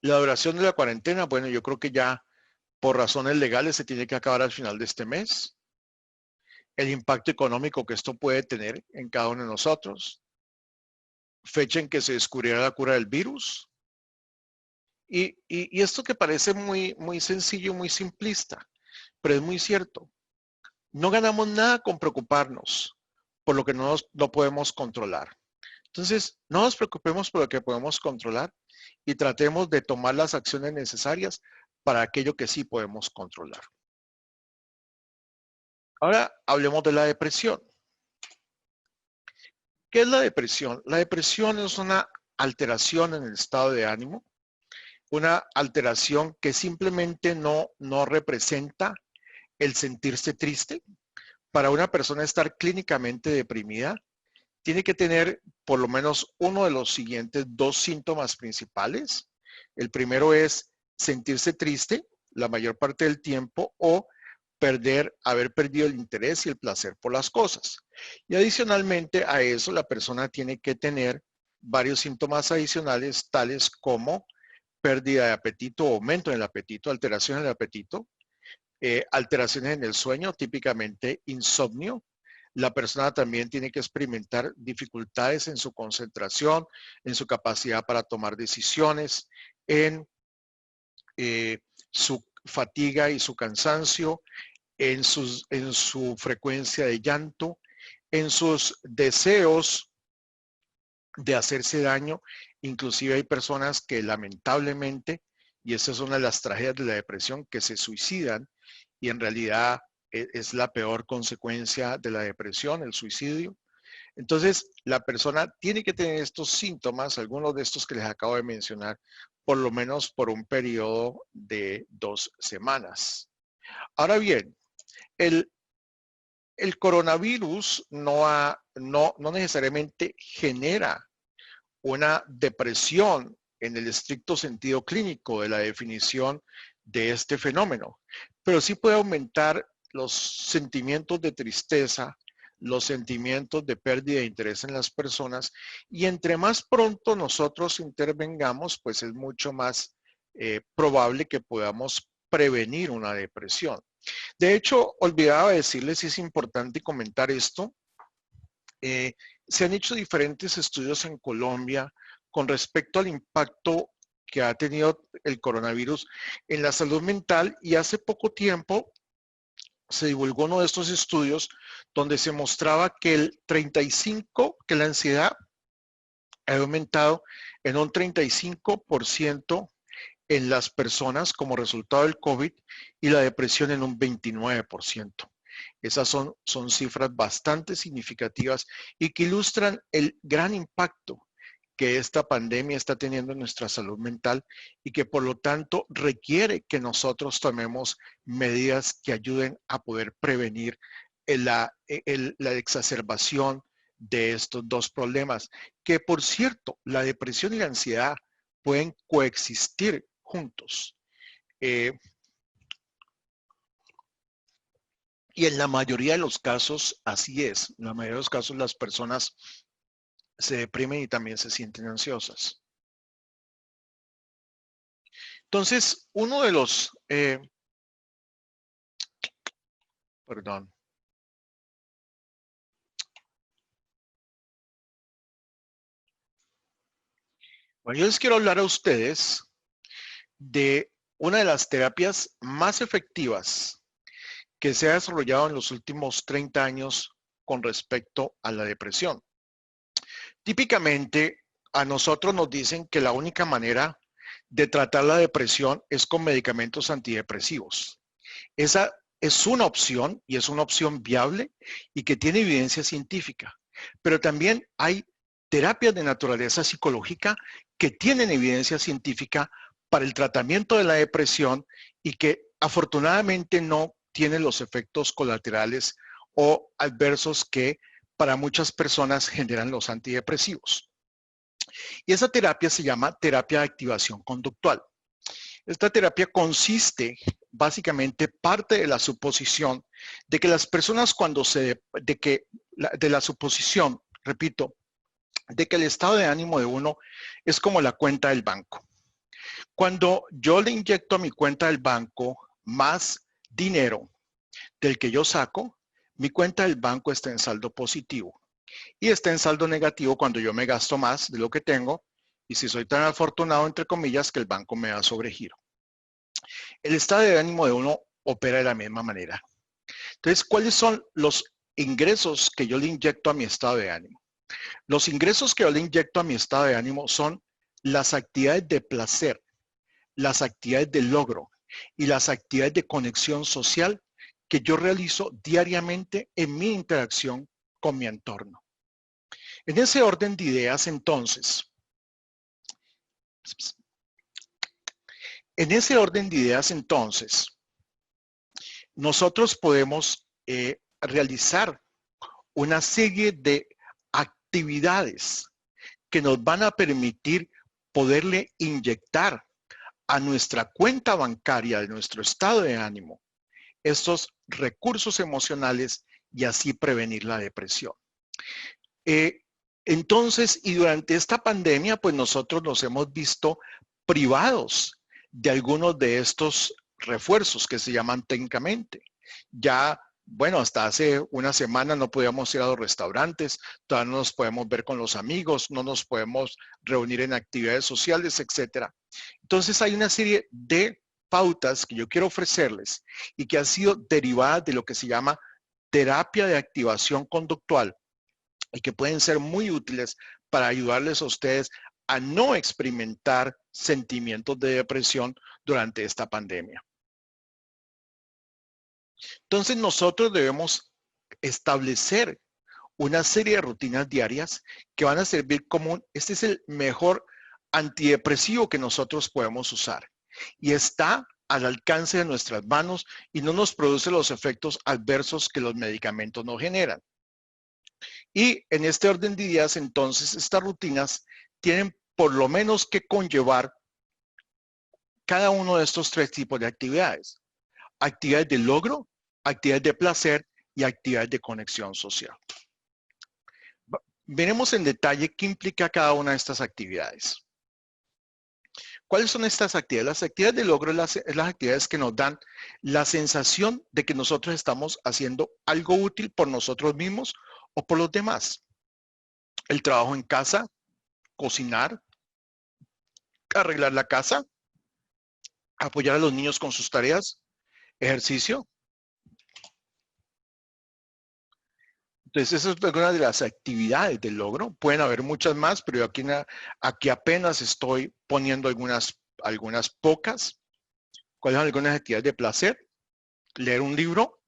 B: La duración de la cuarentena, bueno, yo creo que ya por razones legales se tiene que acabar al final de este mes. El impacto económico que esto puede tener en cada uno de nosotros. Fecha en que se descubriera la cura del virus. Y esto que parece muy sencillo, muy simplista, pero es muy cierto. No ganamos nada con preocuparnos por lo que no podemos controlar. Entonces, no nos preocupemos por lo que podemos controlar y tratemos de tomar las acciones necesarias para aquello que sí podemos controlar. Ahora hablemos de la depresión. ¿Qué es la depresión? La depresión es una alteración en el estado de ánimo, una alteración que simplemente no representa el sentirse triste. Para una persona estar clínicamente deprimida, tiene que tener por lo menos uno de los siguientes dos síntomas principales. El primero es sentirse triste la mayor parte del tiempo o haber perdido el interés y el placer por las cosas. Y adicionalmente a eso, la persona tiene que tener varios síntomas adicionales, tales como pérdida de apetito o aumento en el apetito, alteraciones en el apetito, alteraciones en el sueño, típicamente insomnio. La persona también tiene que experimentar dificultades en su concentración, en su capacidad para tomar decisiones, en su fatiga y su cansancio, en su frecuencia de llanto, en sus deseos de hacerse daño. Inclusive hay personas que lamentablemente, y esa es una de las tragedias de la depresión, que se suicidan, y en realidad es la peor consecuencia de la depresión, el suicidio. Entonces, la persona tiene que tener estos síntomas, algunos de estos que les acabo de mencionar, por lo menos por un periodo de 2 semanas. Ahora bien, el coronavirus no necesariamente genera una depresión en el estricto sentido clínico de la definición de este fenómeno, pero sí puede aumentar los sentimientos de tristeza, los sentimientos de pérdida de interés en las personas, y entre más pronto nosotros intervengamos, pues es mucho más probable que podamos prevenir una depresión. De hecho, olvidaba decirles, y es importante comentar esto, se han hecho diferentes estudios en Colombia con respecto al impacto que ha tenido el coronavirus en la salud mental, y hace poco tiempo se divulgó uno de estos estudios donde se mostraba que que la ansiedad ha aumentado en un 35% en las personas como resultado del COVID, y la depresión en un 29%. Esas son cifras bastante significativas y que ilustran el gran impacto que esta pandemia está teniendo en nuestra salud mental, y que por lo tanto requiere que nosotros tomemos medidas que ayuden a poder prevenir la exacerbación de estos dos problemas, que por cierto, la depresión y la ansiedad pueden coexistir juntos. Y en la mayoría de los casos así es. En la mayoría de los casos las personas se deprimen y también se sienten ansiosas. Entonces, uno de los... perdón. Bueno, yo les quiero hablar a ustedes de una de las terapias más efectivas que se ha desarrollado en los últimos 30 años con respecto a la depresión. Típicamente, a nosotros nos dicen que la única manera de tratar la depresión es con medicamentos antidepresivos. Esa es una opción, y es una opción viable y que tiene evidencia científica. Pero también hay terapias de naturaleza psicológica que tienen evidencia científica para el tratamiento de la depresión, y que afortunadamente no tienen los efectos colaterales o adversos que para muchas personas generan los antidepresivos. Y esa terapia se llama terapia de activación conductual. Esta terapia consiste, básicamente, parte de la suposición de que las personas de la suposición, repito, de que el estado de ánimo de uno es como la cuenta del banco. Cuando yo le inyecto a mi cuenta del banco más dinero del que yo saco, mi cuenta del banco está en saldo positivo, y está en saldo negativo cuando yo me gasto más de lo que tengo, y si soy tan afortunado, entre comillas, que el banco me da sobregiro. El estado de ánimo de uno opera de la misma manera. Entonces, ¿cuáles son los ingresos que yo le inyecto a mi estado de ánimo? Los ingresos que yo le inyecto a mi estado de ánimo son las actividades de placer, las actividades de logro y las actividades de conexión social que yo realizo diariamente en mi interacción con mi entorno. En ese orden de ideas, entonces, nosotros podemos realizar una serie de actividades que nos van a permitir poderle inyectar a nuestra cuenta bancaria de nuestro estado de ánimo estos recursos emocionales, y así prevenir la depresión. Entonces, y durante esta pandemia, pues nosotros nos hemos visto privados de algunos de estos refuerzos que se llaman técnicamente. Ya, bueno, hasta hace una semana no podíamos ir a los restaurantes, todavía no nos podemos ver con los amigos, no nos podemos reunir en actividades sociales, etcétera. Entonces hay una serie de pautas que yo quiero ofrecerles y que han sido derivadas de lo que se llama terapia de activación conductual y que pueden ser muy útiles para ayudarles a ustedes a no experimentar sentimientos de depresión durante esta pandemia. Entonces nosotros debemos establecer una serie de rutinas diarias que van a servir como este es el mejor antidepresivo que nosotros podemos usar y está al alcance de nuestras manos y no nos produce los efectos adversos que los medicamentos nos generan. Y en este orden de ideas, entonces, estas rutinas tienen por lo menos que conllevar cada uno de estos tres tipos de actividades. Actividades de logro, actividades de placer y actividades de conexión social. Veremos en detalle qué implica cada una de estas actividades. ¿Cuáles son estas actividades? Las actividades de logro es las actividades que nos dan la sensación de que nosotros estamos haciendo algo útil por nosotros mismos o por los demás. El trabajo en casa, cocinar, arreglar la casa, apoyar a los niños con sus tareas, ejercicio. Entonces, esa es una de las actividades del logro. Pueden haber muchas más, pero yo aquí apenas estoy poniendo algunas pocas. ¿Cuáles son algunas actividades de placer? Leer un libro,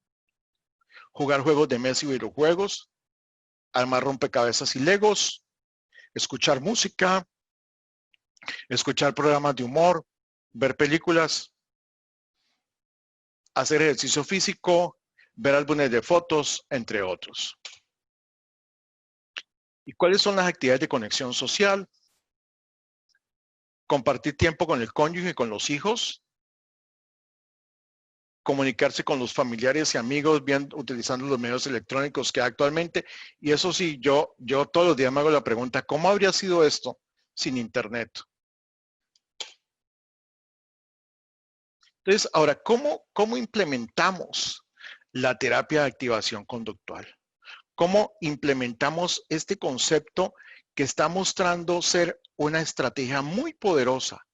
B: jugar juegos de mesa y videojuegos, armar rompecabezas y legos, escuchar música, escuchar programas de humor, ver películas, hacer ejercicio físico, ver álbumes de fotos, entre otros. ¿Y cuáles son las actividades de conexión social? Compartir tiempo con el cónyuge y con los hijos, comunicarse con los familiares y amigos utilizando los medios electrónicos que hay actualmente. Y eso sí, yo todos los días me hago la pregunta, ¿cómo habría sido esto sin internet? Entonces, ahora, ¿cómo implementamos la terapia de activación conductual? ¿Cómo implementamos este concepto que está mostrando ser una estrategia muy poderosa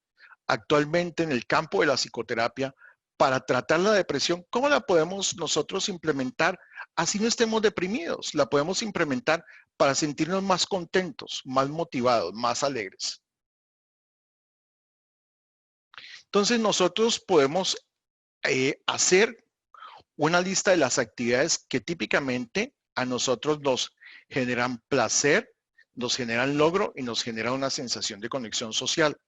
B: actualmente en el campo de la psicoterapia para tratar la depresión? ¿Cómo la podemos nosotros implementar así no estemos deprimidos? La podemos implementar para sentirnos más contentos, más motivados, más alegres. Entonces nosotros podemos hacer una lista de las actividades que típicamente a nosotros nos generan placer, nos generan logro y nos generan una sensación de conexión social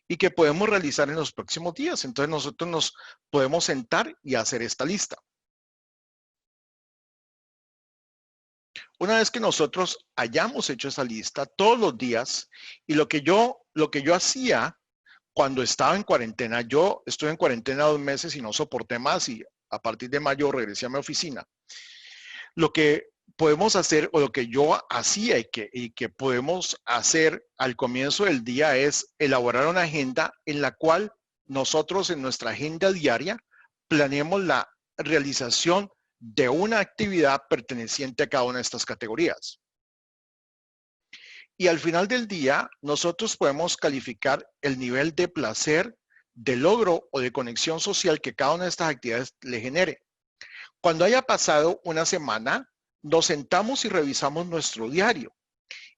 B: y que podemos realizar en los próximos días. Entonces nosotros nos podemos sentar y hacer esta lista. Una vez que nosotros hayamos hecho esa lista todos los días y lo que yo hacía cuando estaba en cuarentena, yo estuve en cuarentena 2 meses y no soporté más y a partir de mayo regresé a mi oficina. Lo que podemos hacer o lo que yo hacía y que podemos hacer al comienzo del día es elaborar una agenda en la cual nosotros en nuestra agenda diaria planeemos la realización de una actividad perteneciente a cada una de estas categorías. Y al final del día, nosotros podemos calificar el nivel de placer, de logro o de conexión social que cada una de estas actividades le genere. Cuando haya pasado una semana, nos sentamos y revisamos nuestro diario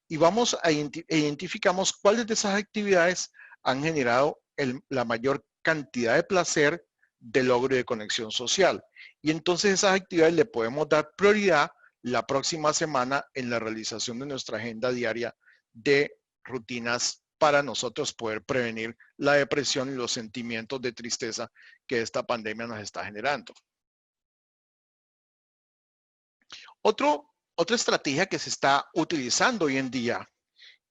B: y vamos a identificamos cuáles de esas actividades han generado la mayor cantidad de placer, de logro y de conexión social. Y entonces esas actividades le podemos dar prioridad la próxima semana en la realización de nuestra agenda diaria de rutinas para nosotros poder prevenir la depresión y los sentimientos de tristeza que esta pandemia nos está generando. Otra estrategia que se está utilizando hoy en día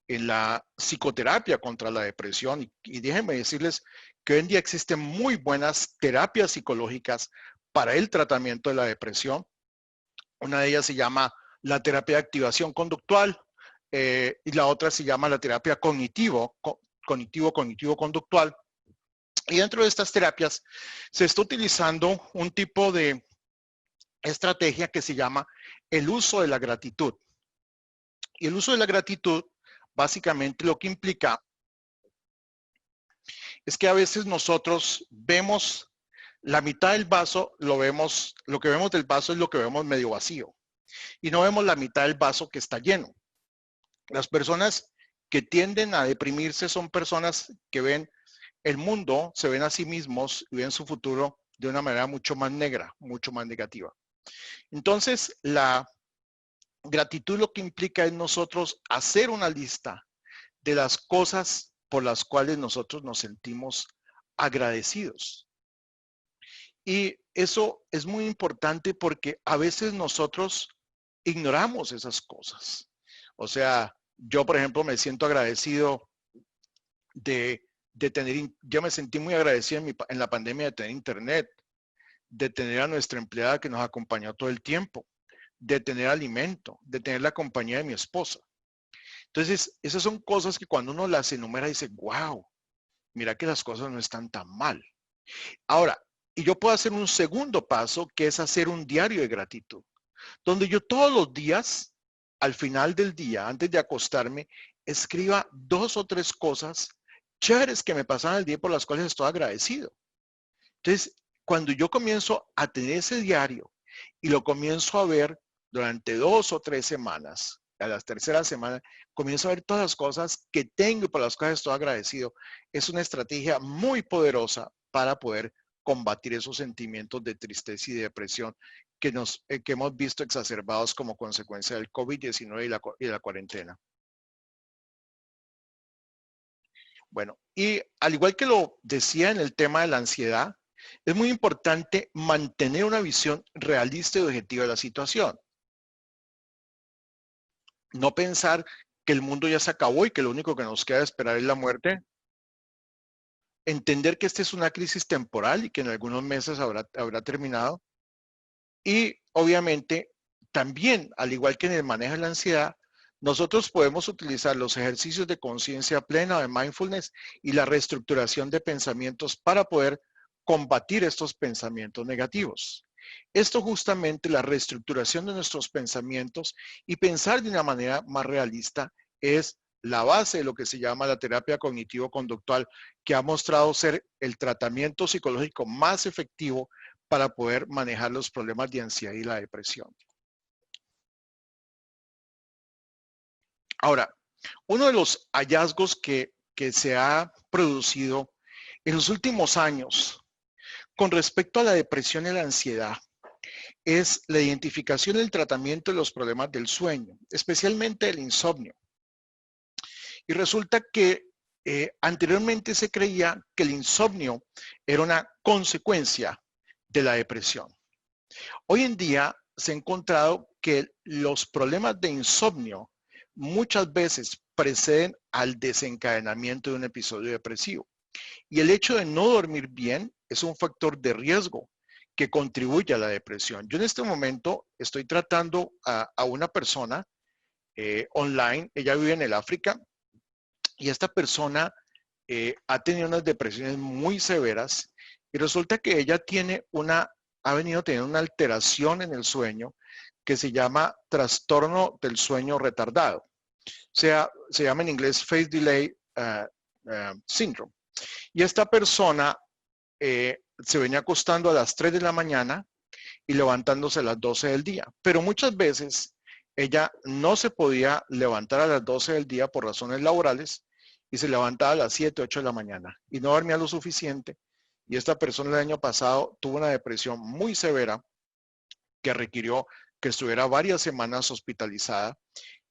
B: en la psicoterapia contra la depresión, y déjenme decirles que hoy en día existen muy buenas terapias psicológicas para el tratamiento de la depresión. Una de ellas se llama la terapia de activación conductual, y la otra se llama la terapia cognitivo-conductual. Y dentro de estas terapias se está utilizando un tipo de estrategia que se llama el uso de la gratitud. Y el uso de la gratitud básicamente lo que implica es que a veces nosotros vemos la mitad del vaso, lo que vemos del vaso es lo que vemos medio vacío. Y no vemos la mitad del vaso que está lleno. Las personas que tienden a deprimirse son personas que ven el mundo, se ven a sí mismos y ven su futuro de una manera mucho más negra, mucho más negativa. Entonces, la gratitud lo que implica es nosotros hacer una lista de las cosas por las cuales nosotros nos sentimos agradecidos. Y eso es muy importante porque a veces nosotros ignoramos esas cosas. O sea, yo, por ejemplo, me siento agradecido de tener, yo me sentí muy agradecido en la pandemia de tener internet, de tener a nuestra empleada que nos acompañó todo el tiempo, de tener alimento, de tener la compañía de mi esposa. Entonces, esas son cosas que cuando uno las enumera dice, wow, mira que las cosas no están tan mal. Ahora, y yo puedo hacer un segundo paso, que es hacer un diario de gratitud, donde yo todos los días, al final del día, antes de acostarme, escriba 2 o 3 cosas chéveres que me pasaron el día por las cuales estoy agradecido. Entonces, cuando yo comienzo a tener ese diario y lo comienzo a ver durante 2 o 3 semanas, a la tercera semana, comienzo a ver todas las cosas que tengo y por las cuales estoy agradecido. Es una estrategia muy poderosa para poder combatir esos sentimientos de tristeza y de depresión que hemos visto exacerbados como consecuencia del COVID-19 y la cuarentena. Bueno, y al igual que lo decía en el tema de la ansiedad, es muy importante mantener una visión realista y objetiva de la situación. No pensar que el mundo ya se acabó y que lo único que nos queda esperar es la muerte. Entender que esta es una crisis temporal y que en algunos meses habrá terminado. Y obviamente también, al igual que en el manejo de la ansiedad, nosotros podemos utilizar los ejercicios de conciencia plena, de mindfulness y la reestructuración de pensamientos para poder combatir estos pensamientos negativos. Esto justamente, la reestructuración de nuestros pensamientos y pensar de una manera más realista es la base de lo que se llama la terapia cognitivo-conductual, que ha mostrado ser el tratamiento psicológico más efectivo para poder manejar los problemas de ansiedad y la depresión. Ahora, uno de los hallazgos que se ha producido en los últimos años con respecto a la depresión y la ansiedad es la identificación y el tratamiento de los problemas del sueño, especialmente el insomnio. Y resulta que anteriormente se creía que el insomnio era una consecuencia de la depresión. Hoy en día se ha encontrado que los problemas de insomnio muchas veces preceden al desencadenamiento de un episodio depresivo. Y el hecho de no dormir bien es un factor de riesgo que contribuye a la depresión. Yo en este momento estoy tratando a una persona online, ella vive en el África, y esta persona ha tenido unas depresiones muy severas y resulta que ella ha venido teniendo una alteración en el sueño que se llama trastorno del sueño retardado. O sea, se llama en inglés Phase Delay Syndrome. Y esta persona se venía acostando a las 3 de la mañana y levantándose a las 12 del día. Pero muchas veces ella no se podía levantar a las 12 del día por razones laborales y se levantaba a las 7, 8 de la mañana y no dormía lo suficiente. Y esta persona el año pasado tuvo una depresión muy severa que requirió que estuviera varias semanas hospitalizada.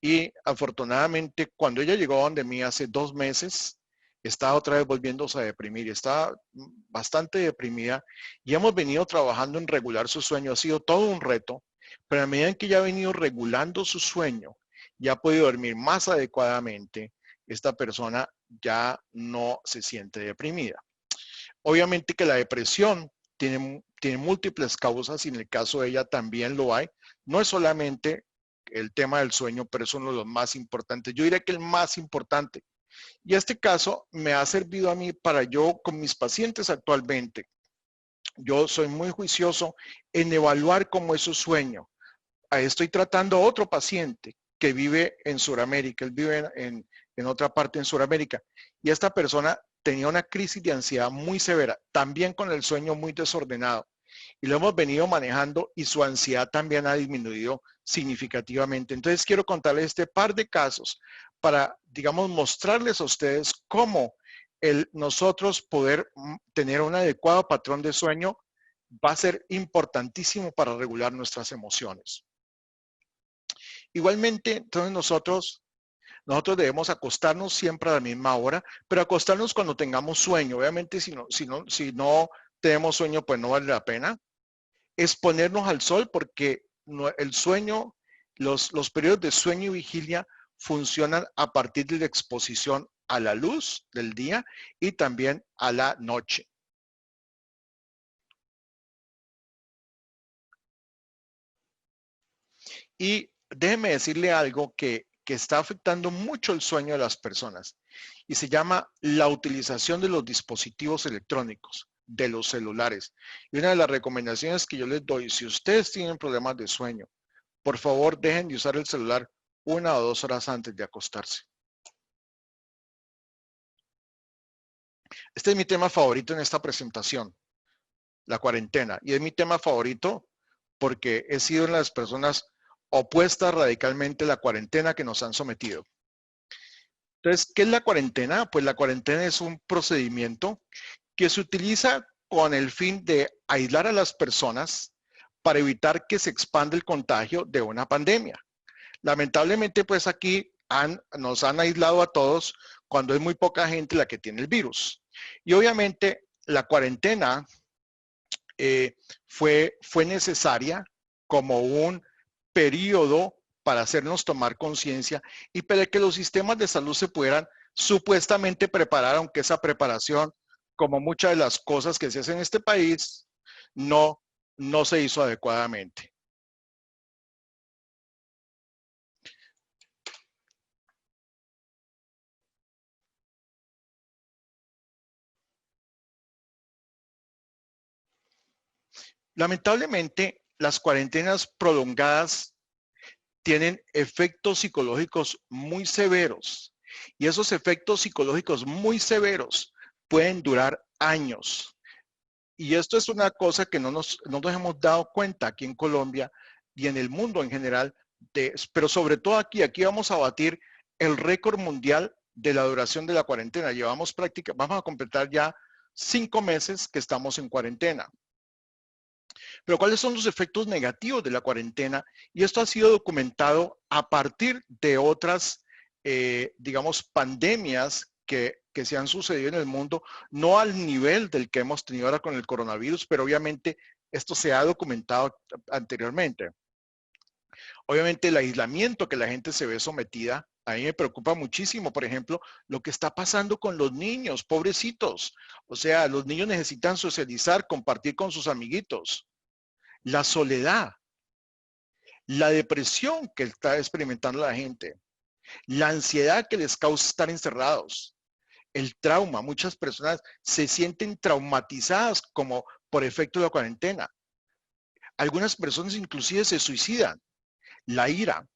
B: Y afortunadamente, cuando ella llegó donde mí hace 2 meses, estaba otra vez volviéndose a deprimir. Estaba bastante deprimida y hemos venido trabajando en regular su sueño. Ha sido todo un reto, pero a medida en que ella ha venido regulando su sueño y ha podido dormir más adecuadamente, esta persona ya no se siente deprimida. Obviamente que la depresión tiene múltiples causas y en el caso de ella también lo hay. No es solamente el tema del sueño, pero es uno de los más importantes. Yo diría que el más importante. Y este caso me ha servido a mí para yo, con mis pacientes actualmente, yo soy muy juicioso en evaluar cómo es su sueño. Ahí estoy tratando a otro paciente que vive en Sudamérica, él vive en otra parte en Sudamérica, y esta persona tenía una crisis de ansiedad muy severa, también con el sueño muy desordenado, y lo hemos venido manejando y su ansiedad también ha disminuido significativamente. Entonces quiero contarles este par de casos para, digamos, mostrarles a ustedes cómo nosotros poder tener un adecuado patrón de sueño va a ser importantísimo para regular nuestras emociones. Igualmente, entonces nosotros debemos acostarnos siempre a la misma hora, pero acostarnos cuando tengamos sueño. Obviamente, si no tenemos sueño, pues no vale la pena. Exponernos al sol porque el sueño, los periodos de sueño y vigilia funcionan a partir de la exposición a la luz del día y también a la noche. Y déjeme decirle algo que está afectando mucho el sueño de las personas y se llama la utilización de los dispositivos electrónicos, de los celulares. Y una de las recomendaciones que yo les doy, si ustedes tienen problemas de sueño, por favor dejen de usar el celular 1 o 2 horas antes de acostarse. Este es mi tema favorito en esta presentación, la cuarentena. Y es mi tema favorito porque he sido una de las personas opuestas radicalmente a la cuarentena que nos han sometido. Entonces, ¿qué es la cuarentena? Pues la cuarentena es un procedimiento que se utiliza con el fin de aislar a las personas para evitar que se expanda el contagio de una pandemia. Lamentablemente, pues aquí nos han aislado a todos cuando es muy poca gente la que tiene el virus. Y obviamente la cuarentena fue necesaria como un periodo para hacernos tomar conciencia y para que los sistemas de salud se pudieran supuestamente preparar, aunque esa preparación, como muchas de las cosas que se hacen en este país, no se hizo adecuadamente. Lamentablemente, las cuarentenas prolongadas tienen efectos psicológicos muy severos y esos efectos psicológicos muy severos pueden durar años. Y esto es una cosa que no nos hemos dado cuenta aquí en Colombia y en el mundo en general, pero sobre todo aquí vamos a batir el récord mundial de la duración de la cuarentena. Vamos a completar ya 5 meses que estamos en cuarentena. Pero ¿cuáles son los efectos negativos de la cuarentena? Y esto ha sido documentado a partir de otras, digamos, pandemias que se han sucedido en el mundo, no al nivel del que hemos tenido ahora con el coronavirus, pero obviamente esto se ha documentado anteriormente. Obviamente el aislamiento que la gente se ve sometida, a mí me preocupa muchísimo, por ejemplo, lo que está pasando con los niños, pobrecitos. O sea, los niños necesitan socializar, compartir con sus amiguitos. La soledad, la depresión que está experimentando la gente, la ansiedad que les causa estar encerrados, el trauma. Muchas personas se sienten traumatizadas como por efecto de la cuarentena. Algunas personas inclusive se suicidan. La ira,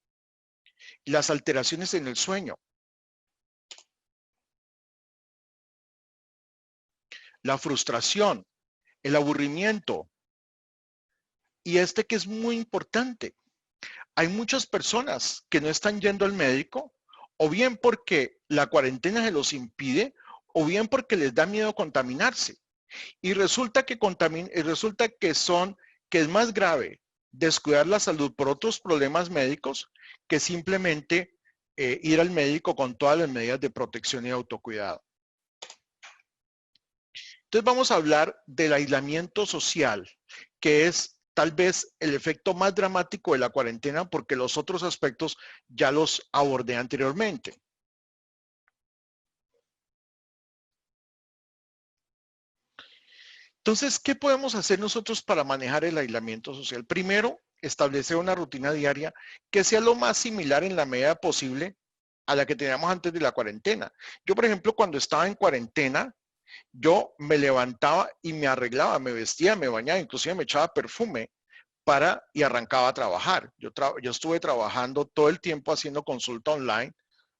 B: las alteraciones en el sueño, la frustración, el aburrimiento. Y este que es muy importante, hay muchas personas que no están yendo al médico, o bien porque la cuarentena se los impide, o bien porque les da miedo contaminarse. Y resulta que es más grave descuidar la salud por otros problemas médicos que simplemente ir al médico con todas las medidas de protección y autocuidado. Entonces vamos a hablar del aislamiento social, que es tal vez el efecto más dramático de la cuarentena porque los otros aspectos ya los abordé anteriormente. Entonces, ¿qué podemos hacer nosotros para manejar el aislamiento social? Primero, establecer una rutina diaria que sea lo más similar en la medida posible a la que teníamos antes de la cuarentena. Yo, por ejemplo, cuando estaba en cuarentena, yo me levantaba y me arreglaba, me vestía, me bañaba, inclusive me echaba perfume y arrancaba a trabajar. Yo estuve trabajando todo el tiempo haciendo consulta online.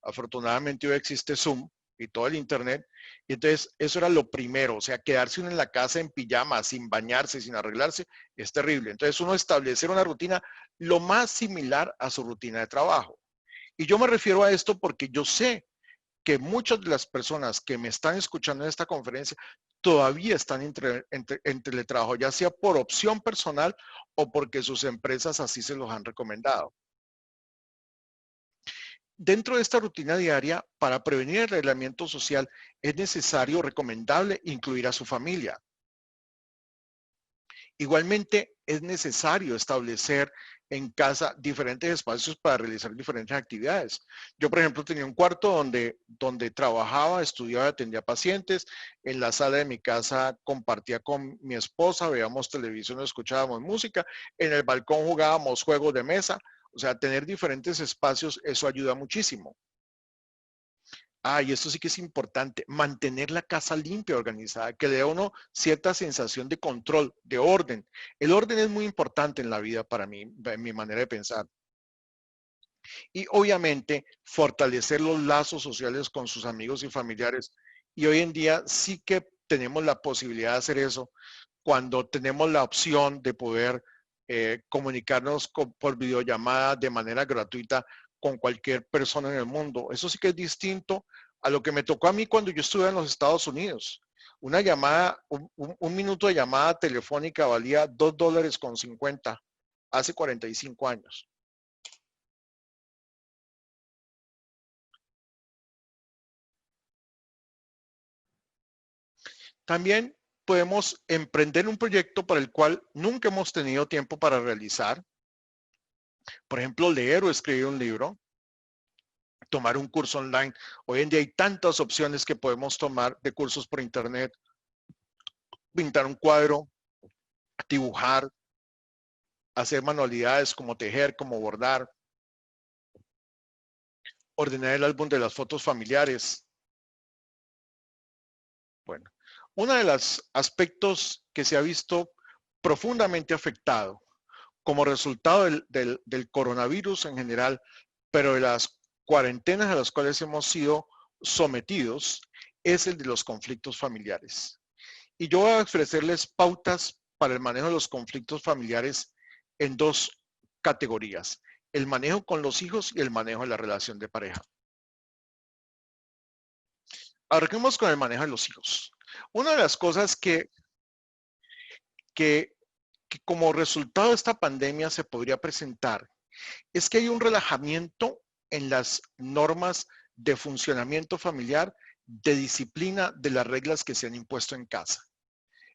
B: Afortunadamente hoy existe Zoom y todo el internet. Y entonces eso era lo primero, o sea, quedarse uno en la casa en pijama, sin bañarse, sin arreglarse, es terrible. Entonces uno establecer una rutina lo más similar a su rutina de trabajo. Y yo me refiero a esto porque yo sé que muchas de las personas que me están escuchando en esta conferencia todavía están en teletrabajo, ya sea por opción personal o porque sus empresas así se los han recomendado. Dentro de esta rutina diaria, para prevenir el aislamiento social, es necesario, recomendable, incluir a su familia. Igualmente, es necesario establecer en casa diferentes espacios para realizar diferentes actividades. Yo, por ejemplo, tenía un cuarto donde trabajaba, estudiaba, atendía pacientes. En la sala de mi casa compartía con mi esposa, veíamos televisión, escuchábamos música. En el balcón jugábamos juegos de mesa. O sea, tener diferentes espacios, eso ayuda muchísimo. Y esto sí que es importante, mantener la casa limpia, organizada, que le dé a uno cierta sensación de control, de orden. El orden es muy importante en la vida para mí, en mi manera de pensar. Y obviamente fortalecer los lazos sociales con sus amigos y familiares. Y hoy en día sí que tenemos la posibilidad de hacer eso cuando tenemos la opción de poder comunicarnos por videollamada de manera gratuita con cualquier persona en el mundo. Eso sí que es distinto a lo que me tocó a mí cuando yo estuve en los Estados Unidos. Una llamada, un minuto de llamada telefónica valía $2.50 hace 45 años. También podemos emprender un proyecto para el cual nunca hemos tenido tiempo para realizar. Por ejemplo, leer o escribir un libro, tomar un curso online. Hoy en día hay tantas opciones que podemos tomar de cursos por internet. Pintar un cuadro, dibujar, hacer manualidades como tejer, como bordar, ordenar el álbum de las fotos familiares. Bueno, uno de los aspectos que se ha visto profundamente afectado como resultado del coronavirus en general, pero de las cuarentenas a las cuales hemos sido sometidos, es el de los conflictos familiares. Y yo voy a ofrecerles pautas para el manejo de los conflictos familiares en dos categorías: el manejo con los hijos y el manejo de la relación de pareja. Arranquemos con el manejo de los hijos. Una de las cosas que como resultado de esta pandemia se podría presentar es que hay un relajamiento en las normas de funcionamiento familiar, de disciplina de las reglas que se han impuesto en casa.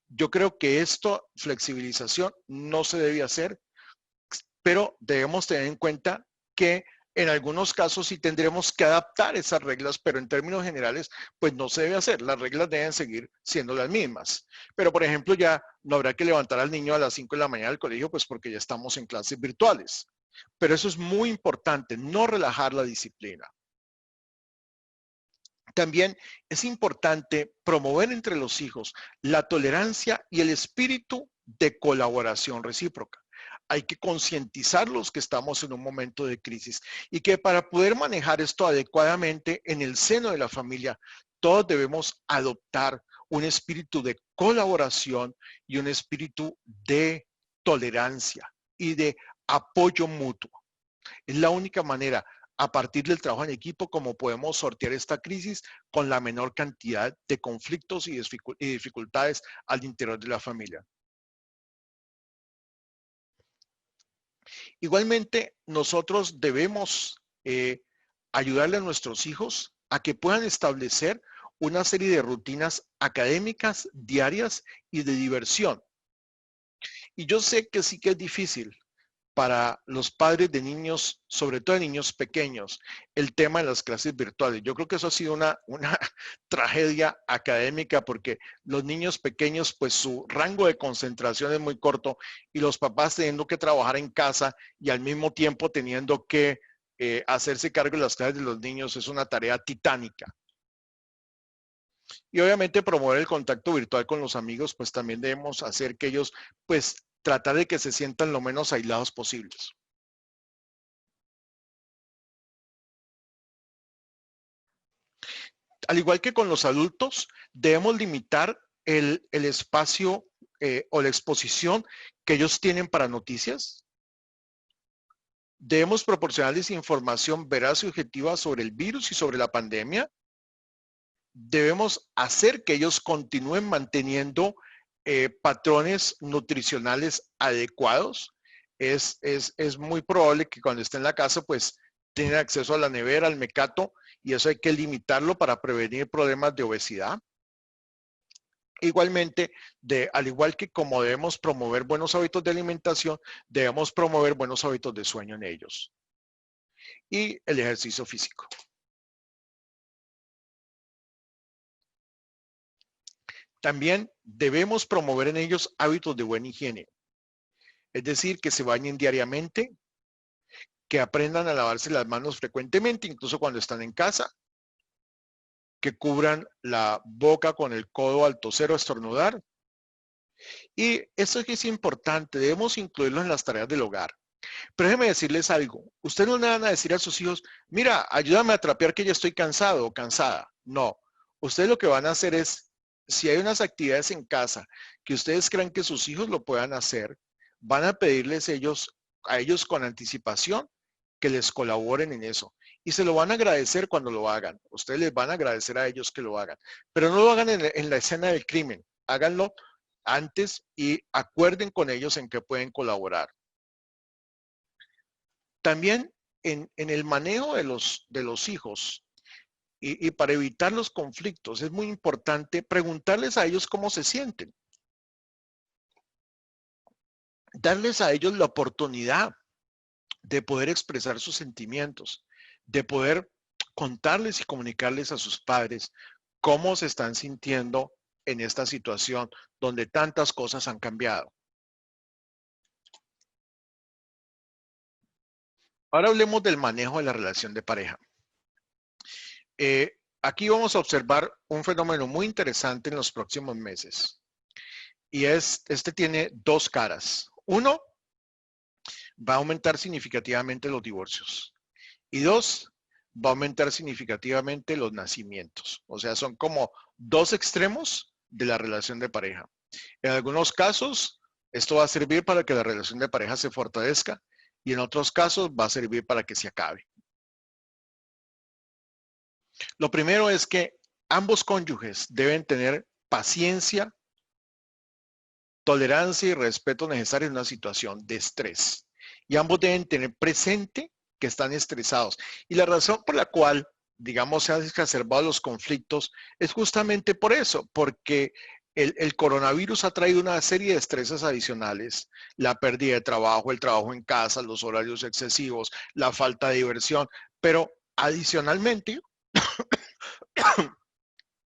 B: Yo creo que esto, flexibilización, no se debe hacer, pero debemos tener en cuenta que en algunos casos sí tendremos que adaptar esas reglas, pero en términos generales, pues no se debe hacer. Las reglas deben seguir siendo las mismas. Pero, por ejemplo, ya no habrá que levantar al niño a las 5 de la mañana del colegio, pues porque ya estamos en clases virtuales. Pero eso es muy importante, no relajar la disciplina. También es importante promover entre los hijos la tolerancia y el espíritu de colaboración recíproca. Hay que concientizarlos que estamos en un momento de crisis y que para poder manejar esto adecuadamente en el seno de la familia, todos debemos adoptar un espíritu de colaboración y un espíritu de tolerancia y de apoyo mutuo. Es la única manera, a partir del trabajo en equipo, como podemos sortear esta crisis con la menor cantidad de conflictos y dificultades al interior de la familia. Igualmente, nosotros debemos ayudarle a nuestros hijos a que puedan establecer una serie de rutinas académicas diarias y de diversión. Y yo sé que sí que es difícil, para los padres de niños, sobre todo de niños pequeños, el tema de las clases virtuales. Yo creo que eso ha sido una tragedia académica porque los niños pequeños, pues su rango de concentración es muy corto y los papás teniendo que trabajar en casa y al mismo tiempo teniendo que hacerse cargo de las clases de los niños es una tarea titánica. Y obviamente promover el contacto virtual con los amigos, pues también debemos hacer que ellos, pues tratar de que se sientan lo menos aislados posibles. Al igual que con los adultos, debemos limitar el espacio o la exposición que ellos tienen para noticias. Debemos proporcionarles información veraz y objetiva sobre el virus y sobre la pandemia. Debemos hacer que ellos continúen manteniendo patrones nutricionales adecuados. Es muy probable que cuando esté en la casa, pues tengan acceso a la nevera, al mecato, y eso hay que limitarlo para prevenir problemas de obesidad. Igualmente, al igual que como debemos promover buenos hábitos de alimentación, debemos promover buenos hábitos de sueño en ellos. Y el ejercicio físico. También debemos promover en ellos hábitos de buena higiene. Es decir, que se bañen diariamente, que aprendan a lavarse las manos frecuentemente, incluso cuando están en casa, que cubran la boca con el codo al toser o estornudar. Y esto es importante, debemos incluirlo en las tareas del hogar. Pero déjenme decirles algo, ustedes no le van a decir a sus hijos, mira, ayúdame a trapear que ya estoy cansado o cansada. No, ustedes lo que van a hacer es, si hay unas actividades en casa que ustedes crean que sus hijos lo puedan hacer, van a pedirles a ellos con anticipación que les colaboren en eso. Y se lo van a agradecer cuando lo hagan. Ustedes les van a agradecer a ellos que lo hagan. Pero no lo hagan en la escena del crimen. Háganlo antes y acuerden con ellos en que pueden colaborar. También en el manejo de los hijos y para evitar los conflictos es muy importante preguntarles a ellos cómo se sienten. Darles a ellos la oportunidad de poder expresar sus sentimientos, de poder contarles y comunicarles a sus padres cómo se están sintiendo en esta situación donde tantas cosas han cambiado. Ahora hablemos del manejo de la relación de pareja. Aquí vamos a observar un fenómeno muy interesante en los próximos meses. Y este tiene dos caras. Uno, va a aumentar significativamente los divorcios. Y dos, va a aumentar significativamente los nacimientos. O sea, son como dos extremos de la relación de pareja. En algunos casos, esto va a servir para que la relación de pareja se fortalezca y en otros casos va a servir para que se acabe. Lo primero es que ambos cónyuges deben tener paciencia, tolerancia y respeto necesario en una situación de estrés. Y ambos deben tener presente que están estresados. Y la razón por la cual, digamos, se han exacerbado los conflictos es justamente por eso, porque el coronavirus ha traído una serie de estreses adicionales, la pérdida de trabajo, el trabajo en casa, los horarios excesivos, la falta de diversión, pero adicionalmente,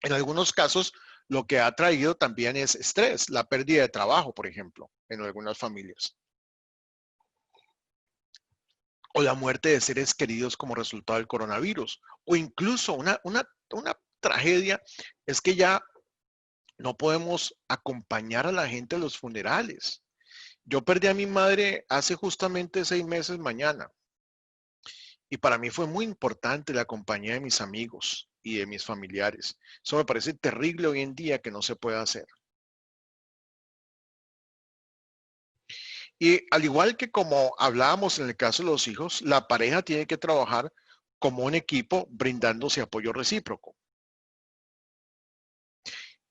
B: en algunos casos, lo que ha traído también es estrés, la pérdida de trabajo, por ejemplo, en algunas familias. O la muerte de seres queridos como resultado del coronavirus. O incluso una tragedia es que ya no podemos acompañar a la gente a los funerales. Yo perdí a mi madre hace justamente 6 meses mañana. Y para mí fue muy importante la compañía de mis amigos y de mis familiares. Eso me parece terrible hoy en día que no se pueda hacer. Y al igual que como hablábamos en el caso de los hijos, la pareja tiene que trabajar como un equipo brindándose apoyo recíproco.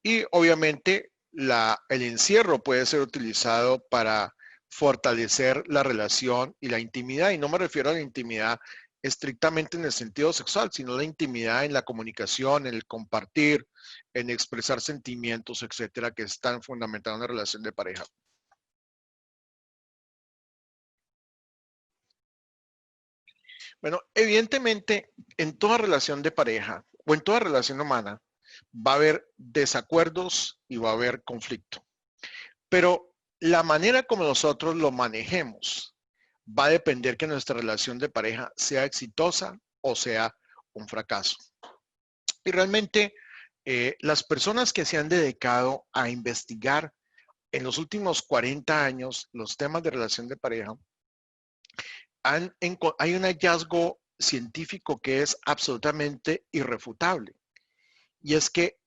B: Y obviamente el encierro puede ser utilizado para fortalecer la relación y la intimidad. Y no me refiero a la intimidad estrictamente en el sentido sexual, sino la intimidad en la comunicación, en el compartir, en expresar sentimientos, etcétera, que es tan fundamental en una relación de pareja. Bueno, evidentemente, en toda relación de pareja o en toda relación humana va a haber desacuerdos y va a haber conflicto. Pero la manera como nosotros lo manejemos va a depender que nuestra relación de pareja sea exitosa o sea un fracaso. Y realmente las personas que se han dedicado a investigar en los últimos 40 años los temas de relación de pareja, hay un hallazgo científico que es absolutamente irrefutable. Y es que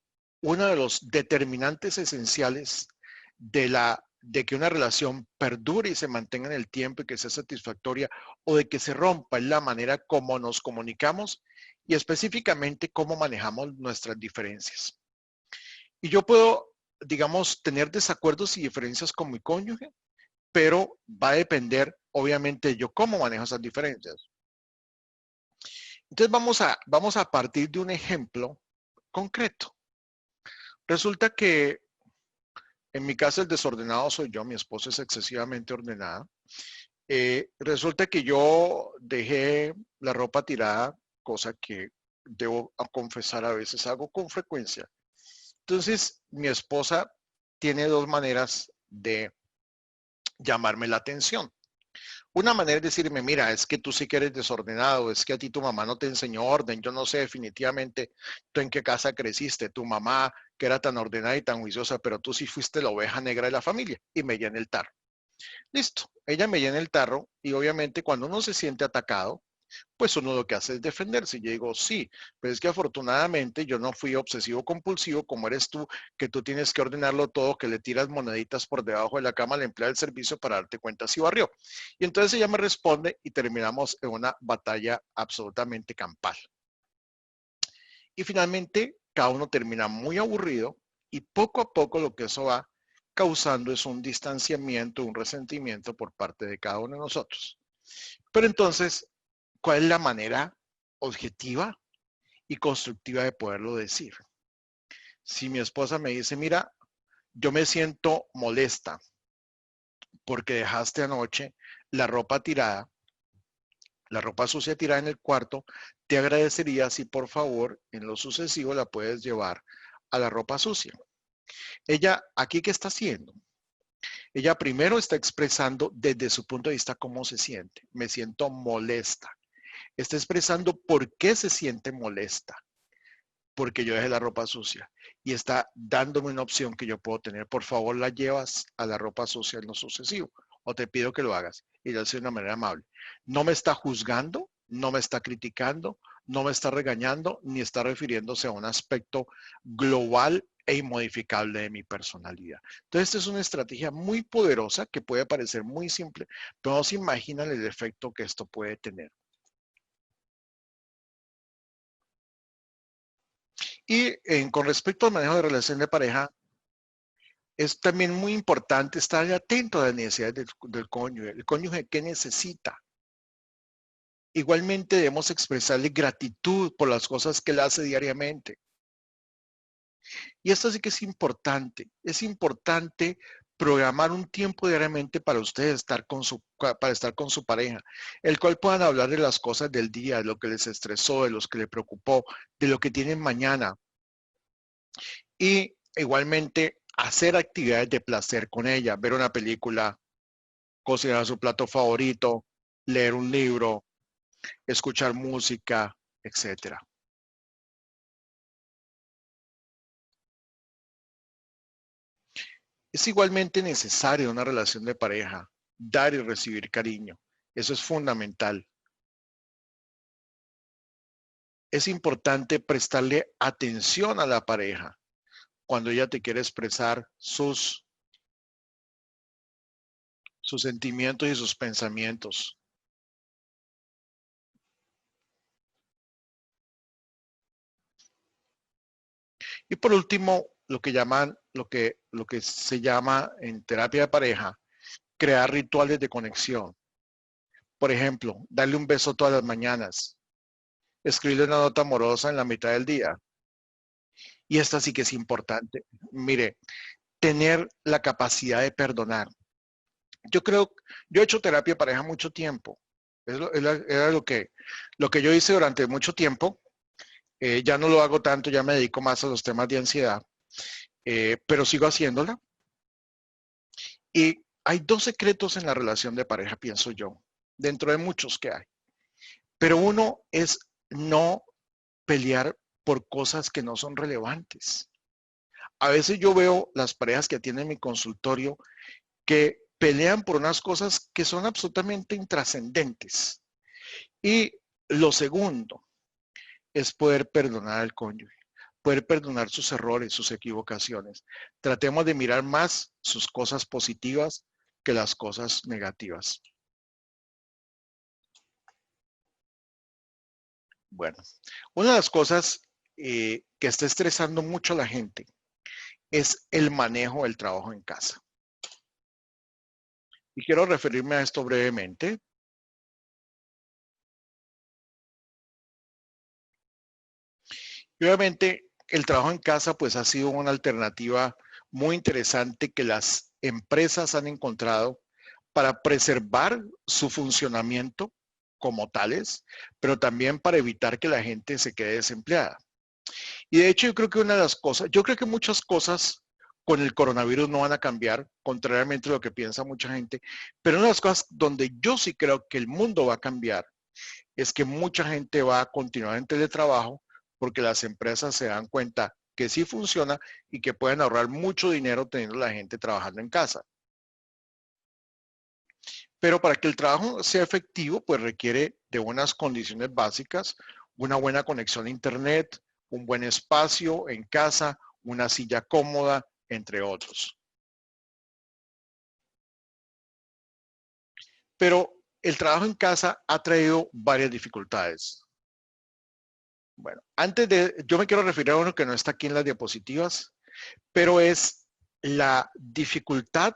B: uno de los determinantes esenciales de que una relación perdure y se mantenga en el tiempo y que sea satisfactoria o de que se rompa es la manera como nos comunicamos y específicamente cómo manejamos nuestras diferencias. Y yo puedo, digamos, tener desacuerdos y diferencias con mi cónyuge, pero va a depender, obviamente, de yo cómo manejo esas diferencias. Entonces vamos a partir de un ejemplo concreto. Resulta que en mi casa el desordenado soy yo, mi esposa es excesivamente ordenada. Resulta que yo dejé la ropa tirada, cosa que debo confesar a veces hago con frecuencia. Entonces, mi esposa tiene dos maneras de llamarme la atención. Una manera es decirme, mira, es que tú sí que eres desordenado, es que a ti tu mamá no te enseñó orden, yo no sé definitivamente tú en qué casa creciste, tu mamá que era tan ordenada y tan juiciosa, pero tú sí fuiste la oveja negra de la familia y me llena el tarro. Listo, ella me llena el tarro y obviamente cuando uno se siente atacado, pues uno lo que hace es defenderse. Y yo digo, sí, pero es que afortunadamente yo no fui obsesivo compulsivo como eres tú, que tú tienes que ordenarlo todo, que le tiras moneditas por debajo de la cama al empleado del servicio para darte cuenta si barrió. Y entonces ella me responde y terminamos en una batalla absolutamente campal. Y finalmente cada uno termina muy aburrido y poco a poco lo que eso va causando es un distanciamiento, un resentimiento por parte de cada uno de nosotros. Pero entonces, ¿cuál es la manera objetiva y constructiva de poderlo decir? Si mi esposa me dice, mira, yo me siento molesta porque dejaste anoche la ropa tirada, la ropa sucia tirada en el cuarto, te agradecería si por favor en lo sucesivo la puedes llevar a la ropa sucia. Ella, ¿aquí qué está haciendo? Ella primero está expresando desde su punto de vista cómo se siente. Me siento molesta. Está expresando por qué se siente molesta. Porque yo dejé la ropa sucia. Y está dándome una opción que yo puedo tener. Por favor, la llevas a la ropa sucia en lo sucesivo. O te pido que lo hagas. Y lo hace de una manera amable. No me está juzgando, no me está criticando, no me está regañando, ni está refiriéndose a un aspecto global e inmodificable de mi personalidad. Entonces, esta es una estrategia muy poderosa que puede parecer muy simple, pero no se imaginan el efecto que esto puede tener. Y con respecto al manejo de relación de pareja, es también muy importante estar atento a las necesidades del cónyuge. El cónyuge, ¿qué necesita? Igualmente debemos expresarle gratitud por las cosas que él hace diariamente. Y esto sí que es importante. Es importante programar un tiempo diariamente para ustedes para estar con su pareja, el cual puedan hablar de las cosas del día, de lo que les estresó, de los que le preocupó, de lo que tienen mañana. Y igualmente hacer actividades de placer con ella, ver una película, cocinar su plato favorito, leer un libro, escuchar música, etcétera. Es igualmente necesario en una relación de pareja dar y recibir cariño. Eso es fundamental. Es importante prestarle atención a la pareja cuando ella te quiere expresar sus sentimientos y sus pensamientos. Y por último, lo que se llama en terapia de pareja, crear rituales de conexión. Por ejemplo, darle un beso todas las mañanas, escribirle una nota amorosa en la mitad del día. Y esta sí que es importante. Mire, tener la capacidad de perdonar. Yo he hecho terapia de pareja mucho tiempo Era lo que yo hice durante mucho tiempo. Ya no lo hago tanto, ya me dedico más a los temas de ansiedad, pero sigo haciéndola. Y hay dos secretos en la relación de pareja, pienso yo, dentro de muchos que hay. Pero uno es no pelear por cosas que no son relevantes. A veces yo veo las parejas que atienden mi consultorio que pelean por unas cosas que son absolutamente intrascendentes. Y lo segundo es poder perdonar al cónyuge, poder perdonar sus errores, sus equivocaciones. Tratemos de mirar más sus cosas positivas que las cosas negativas. Bueno, una de las cosas que está estresando mucho a la gente es el manejo del trabajo en casa. Y quiero referirme a esto brevemente. Y obviamente el trabajo en casa pues ha sido una alternativa muy interesante que las empresas han encontrado para preservar su funcionamiento como tales, pero también para evitar que la gente se quede desempleada. Y de hecho yo creo que una de las cosas, yo creo que muchas cosas con el coronavirus no van a cambiar, contrariamente a lo que piensa mucha gente, pero una de las cosas donde yo sí creo que el mundo va a cambiar es que mucha gente va a continuar en teletrabajo porque las empresas se dan cuenta que sí funciona y que pueden ahorrar mucho dinero teniendo la gente trabajando en casa. Pero para que el trabajo sea efectivo, pues requiere de unas condiciones básicas, una buena conexión a internet, un buen espacio en casa, una silla cómoda, entre otros. Pero el trabajo en casa ha traído varias dificultades. Bueno, yo me quiero referir a uno que no está aquí en las diapositivas, pero es la dificultad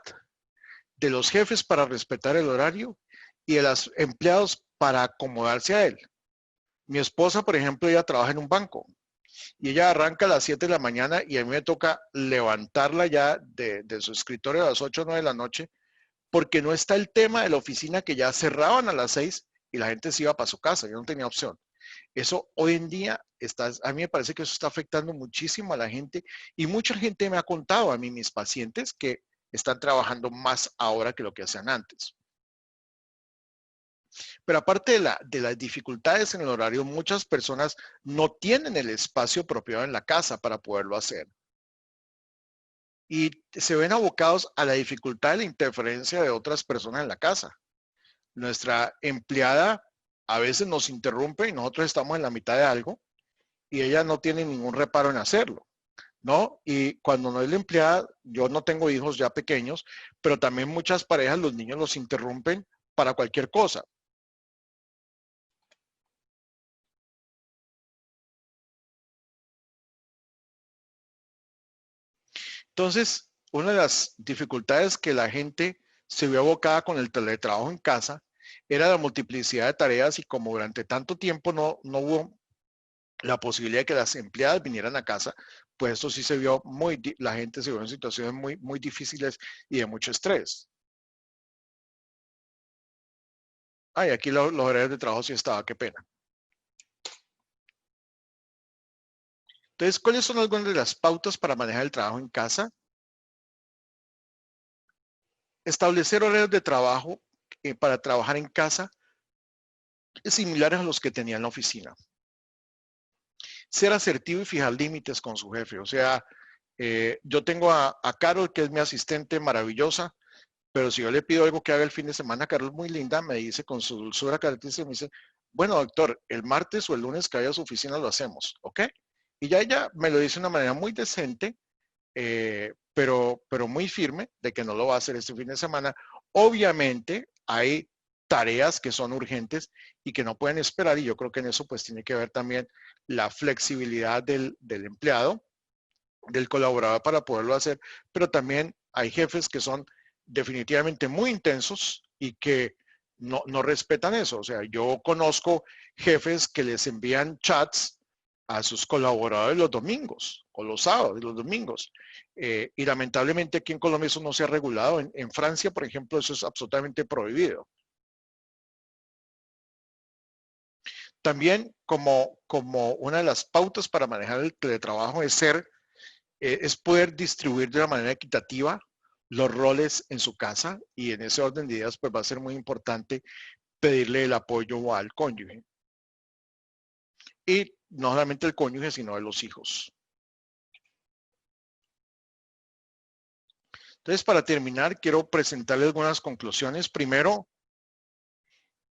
B: de los jefes para respetar el horario y de los empleados para acomodarse a él. Mi esposa, por ejemplo, ella trabaja en un banco y ella arranca a las 7 de la mañana y a mí me toca levantarla ya de su escritorio a las 8 o 9 de la noche porque no está el tema de la oficina que ya cerraban a las 6 y la gente se iba para su casa, yo no tenía opción. Eso hoy en día a mí me parece que eso está afectando muchísimo a la gente y mucha gente me ha contado a mí, mis pacientes, que están trabajando más ahora que lo que hacían antes. Pero aparte de las dificultades en el horario, muchas personas no tienen el espacio apropiado en la casa para poderlo hacer. Y se ven abocados a la dificultad de la interferencia de otras personas en la casa. Nuestra empleada a veces nos interrumpe y nosotros estamos en la mitad de algo y ella no tiene ningún reparo en hacerlo, ¿no? Y cuando no es la empleada, yo no tengo hijos ya pequeños, pero también muchas parejas, los niños los interrumpen para cualquier cosa. Entonces, una de las dificultades que la gente se vio abocada con el teletrabajo en casa era la multiplicidad de tareas y como durante tanto tiempo no hubo la posibilidad de que las empleadas vinieran a casa, pues esto sí se vio la gente se vio en situaciones muy difíciles y de mucho estrés. Ay, aquí los horarios de trabajo sí estaba, qué pena. Entonces, ¿cuáles son algunas de las pautas para manejar el trabajo en casa? Establecer horarios de trabajo para trabajar en casa similares a los que tenía en la oficina. Ser asertivo y fijar límites con su jefe. O sea, yo tengo a Carol, que es mi asistente maravillosa, pero si yo le pido algo que haga el fin de semana, Carol muy linda, me dice con su dulzura característica, me dice, bueno, doctor, el martes o el lunes que vaya a su oficina lo hacemos, ¿ok? Y ya ella me lo dice de una manera muy decente, pero muy firme de que no lo va a hacer este fin de semana. Obviamente hay tareas que son urgentes y que no pueden esperar y yo creo que en eso pues tiene que ver también la flexibilidad del empleado, del colaborador para poderlo hacer, pero también hay jefes que son definitivamente muy intensos y que no respetan eso. O sea, yo conozco jefes que les envían chats a sus colaboradores los domingos o los sábados y los domingos. Y lamentablemente aquí en Colombia eso no se ha regulado. En Francia, por ejemplo, eso es absolutamente prohibido. También como una de las pautas para manejar el teletrabajo es poder distribuir de una manera equitativa los roles en su casa, y en ese orden de ideas pues va a ser muy importante pedirle el apoyo al cónyuge. Y no solamente el cónyuge, sino de los hijos. Entonces, para terminar, quiero presentarles algunas conclusiones. Primero,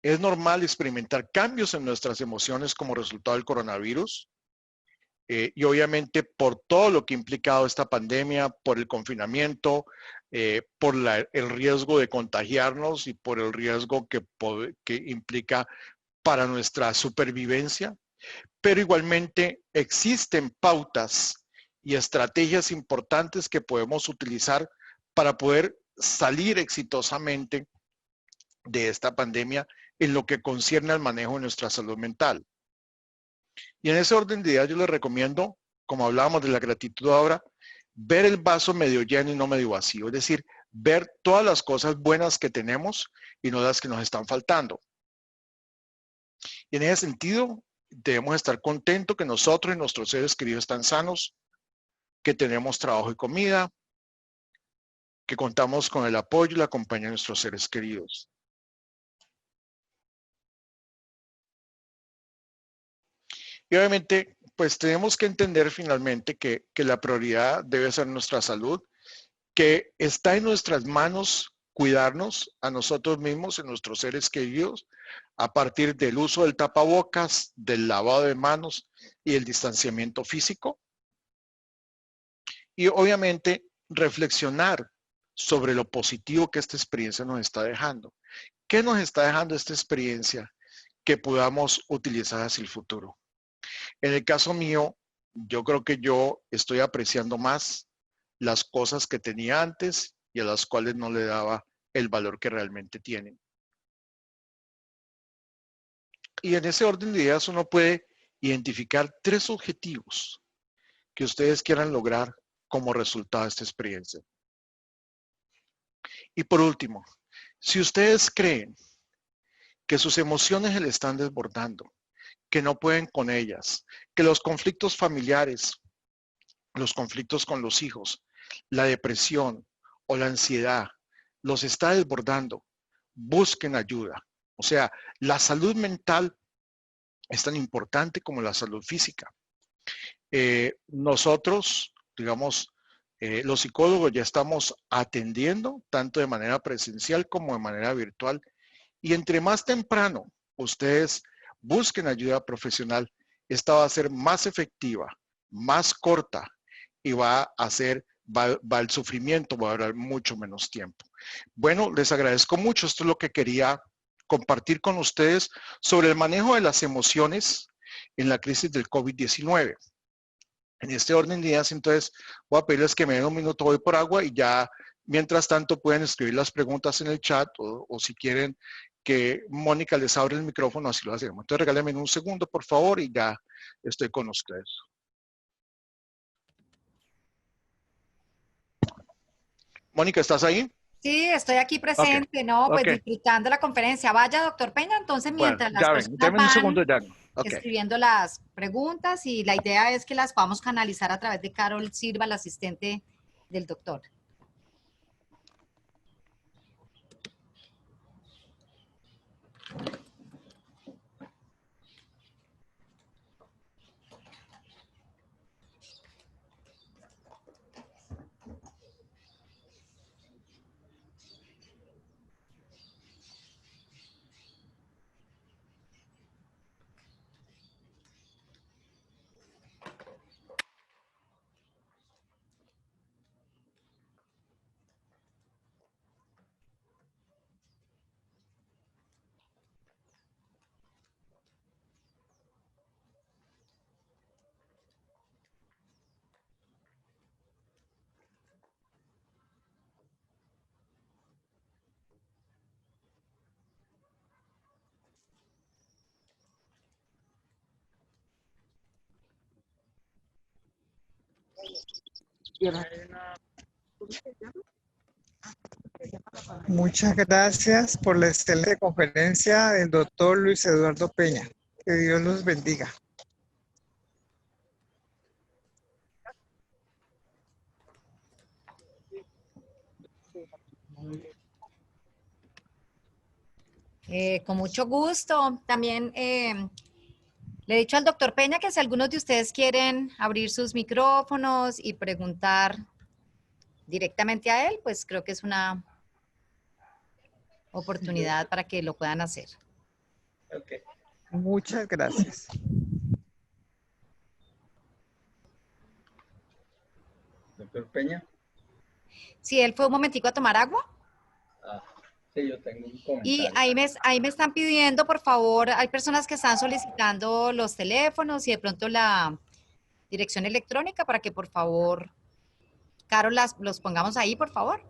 B: es normal experimentar cambios en nuestras emociones como resultado del coronavirus. Y obviamente por todo lo que ha implicado esta pandemia, por el confinamiento, por el riesgo de contagiarnos y por el riesgo que implica para nuestra supervivencia. Pero igualmente existen pautas y estrategias importantes que podemos utilizar para poder salir exitosamente de esta pandemia en lo que concierne al manejo de nuestra salud mental. Y en ese orden de ideas yo les recomiendo, como hablábamos de la gratitud ahora, ver el vaso medio lleno y no medio vacío. Es decir, ver todas las cosas buenas que tenemos y no las que nos están faltando. Y en ese sentido, debemos estar contentos que nosotros y nuestros seres queridos están sanos, que tenemos trabajo y comida, que contamos con el apoyo y la compañía de nuestros seres queridos. Y obviamente, pues tenemos que entender finalmente que la prioridad debe ser nuestra salud, que está en nuestras manos cuidarnos a nosotros mismos, en nuestros seres queridos, a partir del uso del tapabocas, del lavado de manos y el distanciamiento físico. Y obviamente reflexionar sobre lo positivo que esta experiencia nos está dejando. ¿Qué nos está dejando esta experiencia que podamos utilizar hacia el futuro? En el caso mío, yo creo que yo estoy apreciando más las cosas que tenía antes y a las cuales no le daba el valor que realmente tienen. Y en ese orden de ideas uno puede identificar 3 objetivos que ustedes quieran lograr como resultado de esta experiencia. Y por último, si ustedes creen que sus emociones se le están desbordando, que no pueden con ellas, que los conflictos familiares, los conflictos con los hijos, la depresión o la ansiedad los está desbordando, busquen ayuda. O sea, la salud mental es tan importante como la salud física. Nosotros, digamos, los psicólogos ya estamos atendiendo tanto de manera presencial como de manera virtual. Y entre más temprano ustedes busquen ayuda profesional, esta va a ser más efectiva, más corta y va el sufrimiento va a durar mucho menos tiempo. Bueno, les agradezco mucho. Esto es lo que quería compartir con ustedes sobre el manejo de las emociones en la crisis del COVID-19. En este orden de ideas, entonces, voy a pedirles que me den un minuto, voy por agua y ya, mientras tanto, pueden escribir las preguntas en el chat o si quieren que Mónica les abra el micrófono, así lo hacemos. Entonces, regálenme un segundo, por favor, y ya estoy con ustedes. Mónica, ¿estás ahí?
A: Sí, estoy aquí
B: Ok,
A: presente, ¿no? Pues
B: ok.
A: disfrutando la conferencia. Vaya, doctor Peña, entonces
B: Bueno,
A: mientras las
B: ya ven,
A: personas
B: denme un segundo
A: van
B: ya. Ok.
A: escribiendo las preguntas y la idea es que las podamos canalizar a través de Carol Silva, la asistente del doctor.
C: Muchas gracias por la excelente conferencia del doctor Luis Eduardo Peña. Que Dios los bendiga.
A: Con mucho gusto. También le he dicho al doctor Peña que si algunos de ustedes quieren abrir sus micrófonos y preguntar directamente a él, pues creo que es una oportunidad para que lo puedan hacer.
C: Okay. Muchas gracias.
D: Doctor Peña.
A: Sí, él fue un momentico a tomar agua.
D: Sí, yo tengo un comentario.
A: Y ahí me están pidiendo, por favor, hay personas que están solicitando los teléfonos y de pronto la dirección electrónica para que por favor, Carol, los pongamos ahí, por favor.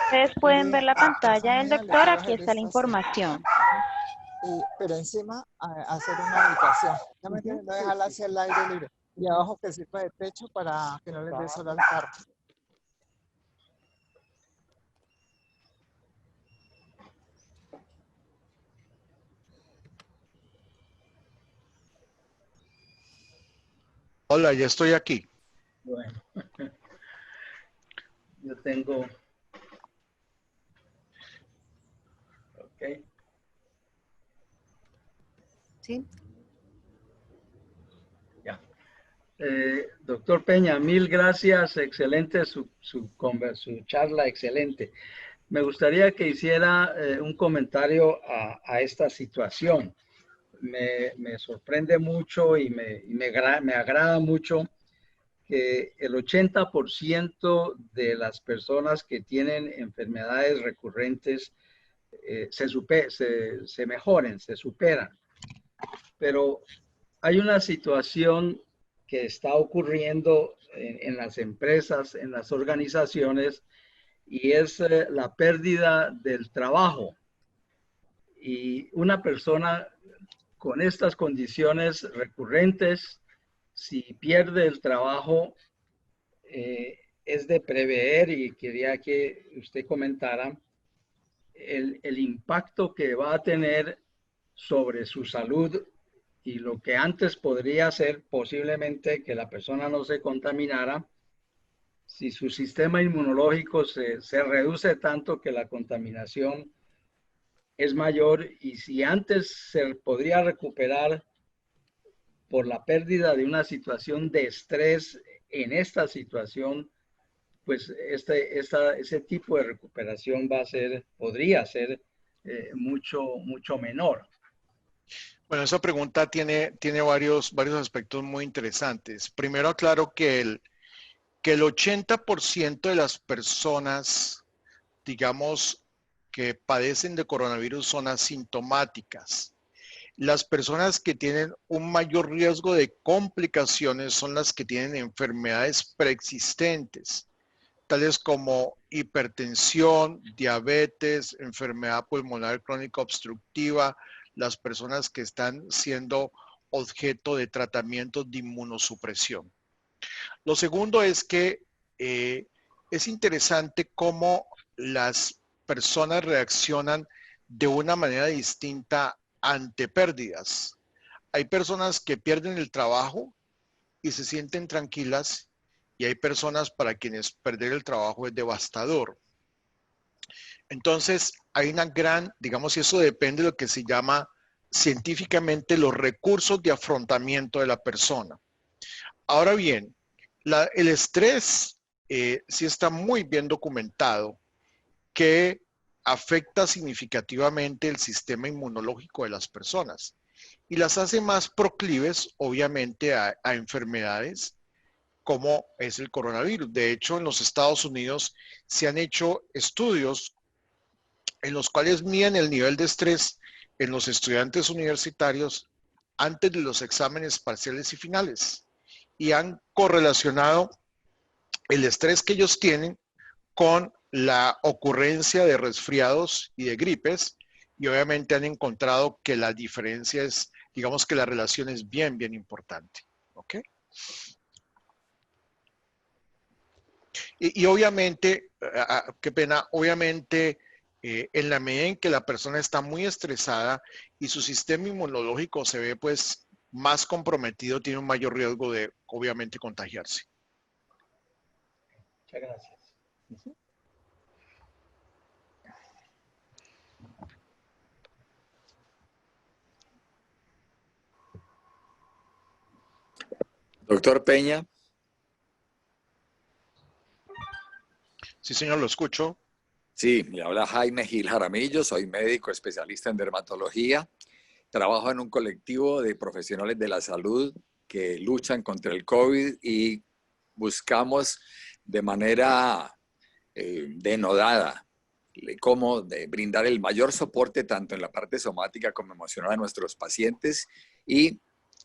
E: Ustedes pueden ver la pantalla del doctor, aquí está la información.
C: Pero encima hacer una habitación. Ya me entienden, no dejarla hacia el aire libre. Y abajo que sirva de techo para que no les dé sol al carro.
B: Hola, ya estoy aquí.
D: Bueno, yo tengo... Ok.
A: Sí.
D: Ya. Doctor Peña, mil gracias. Excelente su charla, excelente. Me gustaría que hiciera un comentario a esta situación. Me sorprende mucho y me agrada mucho que el 80% de las personas que tienen enfermedades recurrentes se mejoren, se superan. Pero hay una situación que está ocurriendo en las empresas, en las organizaciones, y es la pérdida del trabajo. Y una persona con estas condiciones recurrentes, si pierde el trabajo, es de prever, y quería que usted comentara el impacto que va a tener sobre su salud, y lo que antes podría ser posiblemente que la persona no se contaminara, si su sistema inmunológico se reduce tanto que la contaminación es mayor, y si antes se podría recuperar por la pérdida de una situación de estrés en esta situación, pues ese tipo de recuperación podría ser mucho menor.
B: Bueno, esa pregunta tiene varios aspectos muy interesantes. Primero aclaro que el 80% de las personas, digamos, que padecen de coronavirus son asintomáticas. Las personas que tienen un mayor riesgo de complicaciones son las que tienen enfermedades preexistentes, tales como hipertensión, diabetes, enfermedad pulmonar crónica obstructiva, las personas que están siendo objeto de tratamientos de inmunosupresión. Lo segundo es que es interesante cómo las personas reaccionan de una manera distinta ante pérdidas. Hay personas que pierden el trabajo y se sienten tranquilas, y hay personas para quienes perder el trabajo es devastador. Entonces, hay una gran, digamos, y eso depende de lo que se llama científicamente los recursos de afrontamiento de la persona. Ahora bien, el estrés sí está muy bien documentado que afecta significativamente el sistema inmunológico de las personas y las hace más proclives, obviamente, a enfermedades como es el coronavirus. De hecho, en los Estados Unidos se han hecho estudios en los cuales miden el nivel de estrés en los estudiantes universitarios antes de los exámenes parciales y finales, y han correlacionado el estrés que ellos tienen con la ocurrencia de resfriados y de gripes, y obviamente han encontrado que la diferencia es, digamos que la relación es bien importante. ¿Ok? Y obviamente, qué pena, obviamente En la medida en que la persona está muy estresada y su sistema inmunológico se ve pues más comprometido, tiene un mayor riesgo de obviamente contagiarse.
D: Muchas gracias.
F: Doctor Peña.
B: Sí, señor, lo escucho.
F: Sí, le habla Jaime Gil Jaramillo, soy médico especialista en dermatología. Trabajo en un colectivo de profesionales de la salud que luchan contra el COVID y buscamos de manera denodada cómo brindar el mayor soporte tanto en la parte somática como emocional a nuestros pacientes, y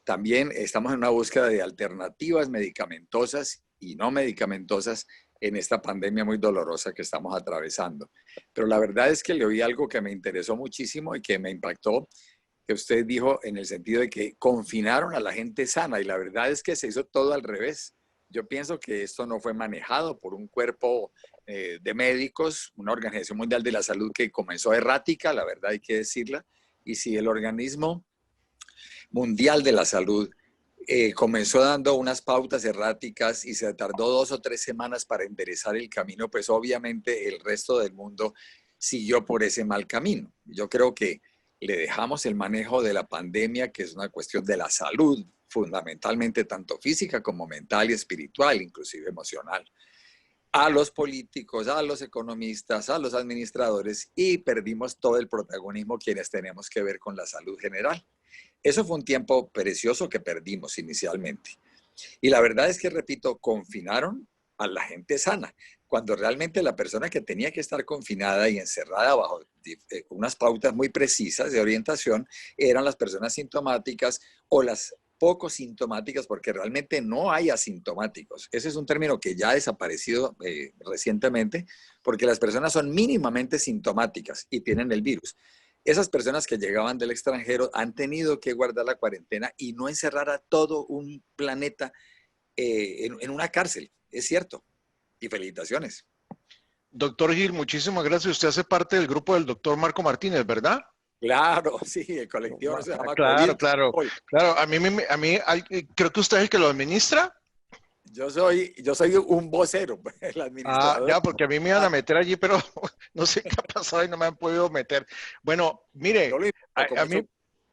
F: también estamos en una búsqueda de alternativas medicamentosas y no medicamentosas en esta pandemia muy dolorosa que estamos atravesando. Pero la verdad es que le oí algo que me interesó muchísimo y que me impactó, que usted dijo en el sentido de que confinaron a la gente sana, y la verdad es que se hizo todo al revés. Yo pienso que esto no fue manejado por un cuerpo de médicos, una Organización Mundial de la Salud que comenzó errática, la verdad hay que decirla, y si el Organismo Mundial de la Salud comenzó dando unas pautas erráticas y se tardó 2 o 3 semanas para enderezar el camino, pues obviamente el resto del mundo siguió por ese mal camino. Yo creo que le dejamos el manejo de la pandemia, que es una cuestión de la salud, fundamentalmente tanto física como mental y espiritual, inclusive emocional, a los políticos, a los economistas, a los administradores, y perdimos todo el protagonismo quienes tenemos que ver con la salud general. Eso fue un tiempo precioso que perdimos inicialmente. Y la verdad es que, repito, confinaron a la gente sana, cuando realmente la persona que tenía que estar confinada y encerrada bajo unas pautas muy precisas de orientación eran las personas sintomáticas o las poco sintomáticas, porque realmente no hay asintomáticos. Ese es un término que ya ha desaparecido recientemente, porque las personas son mínimamente sintomáticas y tienen el virus. Esas personas que llegaban del extranjero han tenido que guardar la cuarentena y no encerrar a todo un planeta en una cárcel. Es cierto. Y felicitaciones.
B: Doctor Gil, muchísimas gracias. Usted hace parte del grupo del doctor Marco Martínez, ¿verdad?
F: Claro, sí, el colectivo no se llama
B: Claro,
F: COVID.
B: claro. Claro, a mí creo que usted es el que lo administra.
F: Yo soy un vocero, el administrador.
B: Ya, porque a mí me iban a meter allí, pero no sé qué ha pasado y no me han podido meter. Bueno, mire,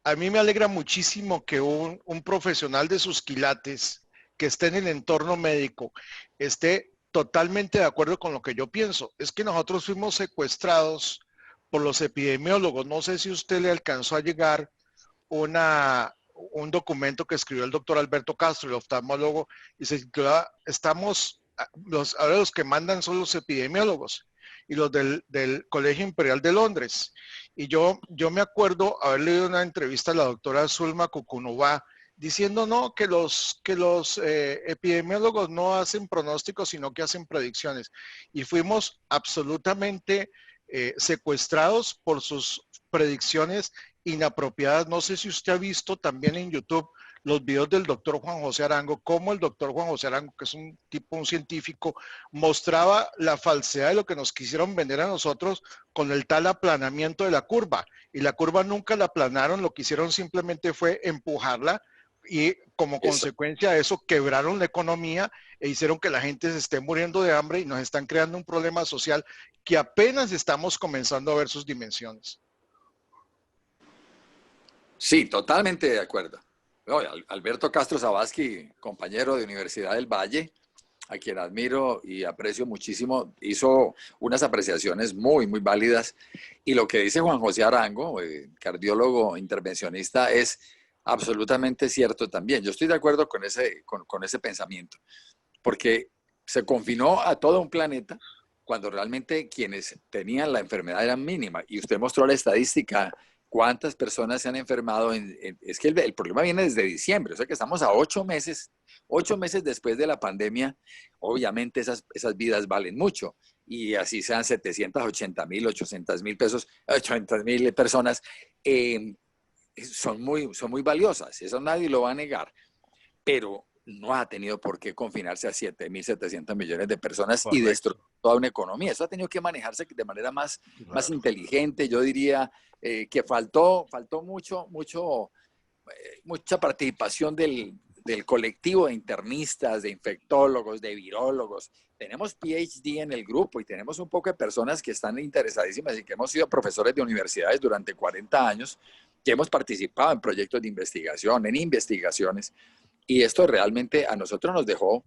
B: a mí me alegra muchísimo que un profesional de sus quilates que esté en el entorno médico esté totalmente de acuerdo con lo que yo pienso. Es que nosotros fuimos secuestrados por los epidemiólogos. No sé si usted le alcanzó a llegar un documento que escribió el doctor Alberto Castro, el oftalmólogo, y se titula ahora los que mandan son los epidemiólogos y los del Colegio Imperial de Londres. Y yo me acuerdo haber leído una entrevista a la doctora Zulma Cucunubá diciendo que los epidemiólogos no hacen pronósticos, sino que hacen predicciones. Y fuimos absolutamente secuestrados por sus predicciones inapropiadas. No sé si usted ha visto también en YouTube los videos del doctor Juan José Arango, cómo el doctor Juan José Arango, que es un científico, mostraba la falsedad de lo que nos quisieron vender a nosotros con el tal aplanamiento de la curva. Y la curva nunca la aplanaron, lo que hicieron simplemente fue empujarla, y como consecuencia de eso quebraron la economía e hicieron que la gente se esté muriendo de hambre, y nos están creando un problema social que apenas estamos comenzando a ver sus dimensiones.
F: Sí, totalmente de acuerdo. Alberto Castro Zabasky, compañero de Universidad del Valle, a quien admiro y aprecio muchísimo, hizo unas apreciaciones muy, muy válidas. Y lo que dice Juan José Arango, cardiólogo intervencionista, es absolutamente cierto también. Yo estoy de acuerdo con ese pensamiento, porque se confinó a todo un planeta cuando realmente quienes tenían la enfermedad eran mínimas. Y usted mostró la estadística. ¿Cuántas personas se han enfermado? Es que el problema viene desde diciembre, o sea que estamos a 8 meses después de la pandemia. Obviamente esas vidas valen mucho, y así sean 780,000, 800,000 pesos, 800,000 personas, son muy valiosas, eso nadie lo va a negar. Pero no ha tenido por qué confinarse a 7.700 millones de personas y
B: Correcto.
F: destruir toda una economía. Eso ha tenido que manejarse de manera más inteligente. Yo diría que faltó mucha participación del colectivo de internistas, de infectólogos, de virólogos. Tenemos PhD en el grupo y tenemos un poco de personas que están interesadísimas y que hemos sido profesores de universidades durante 40 años, que hemos participado en proyectos de investigación, en investigaciones. Y esto realmente a nosotros nos dejó,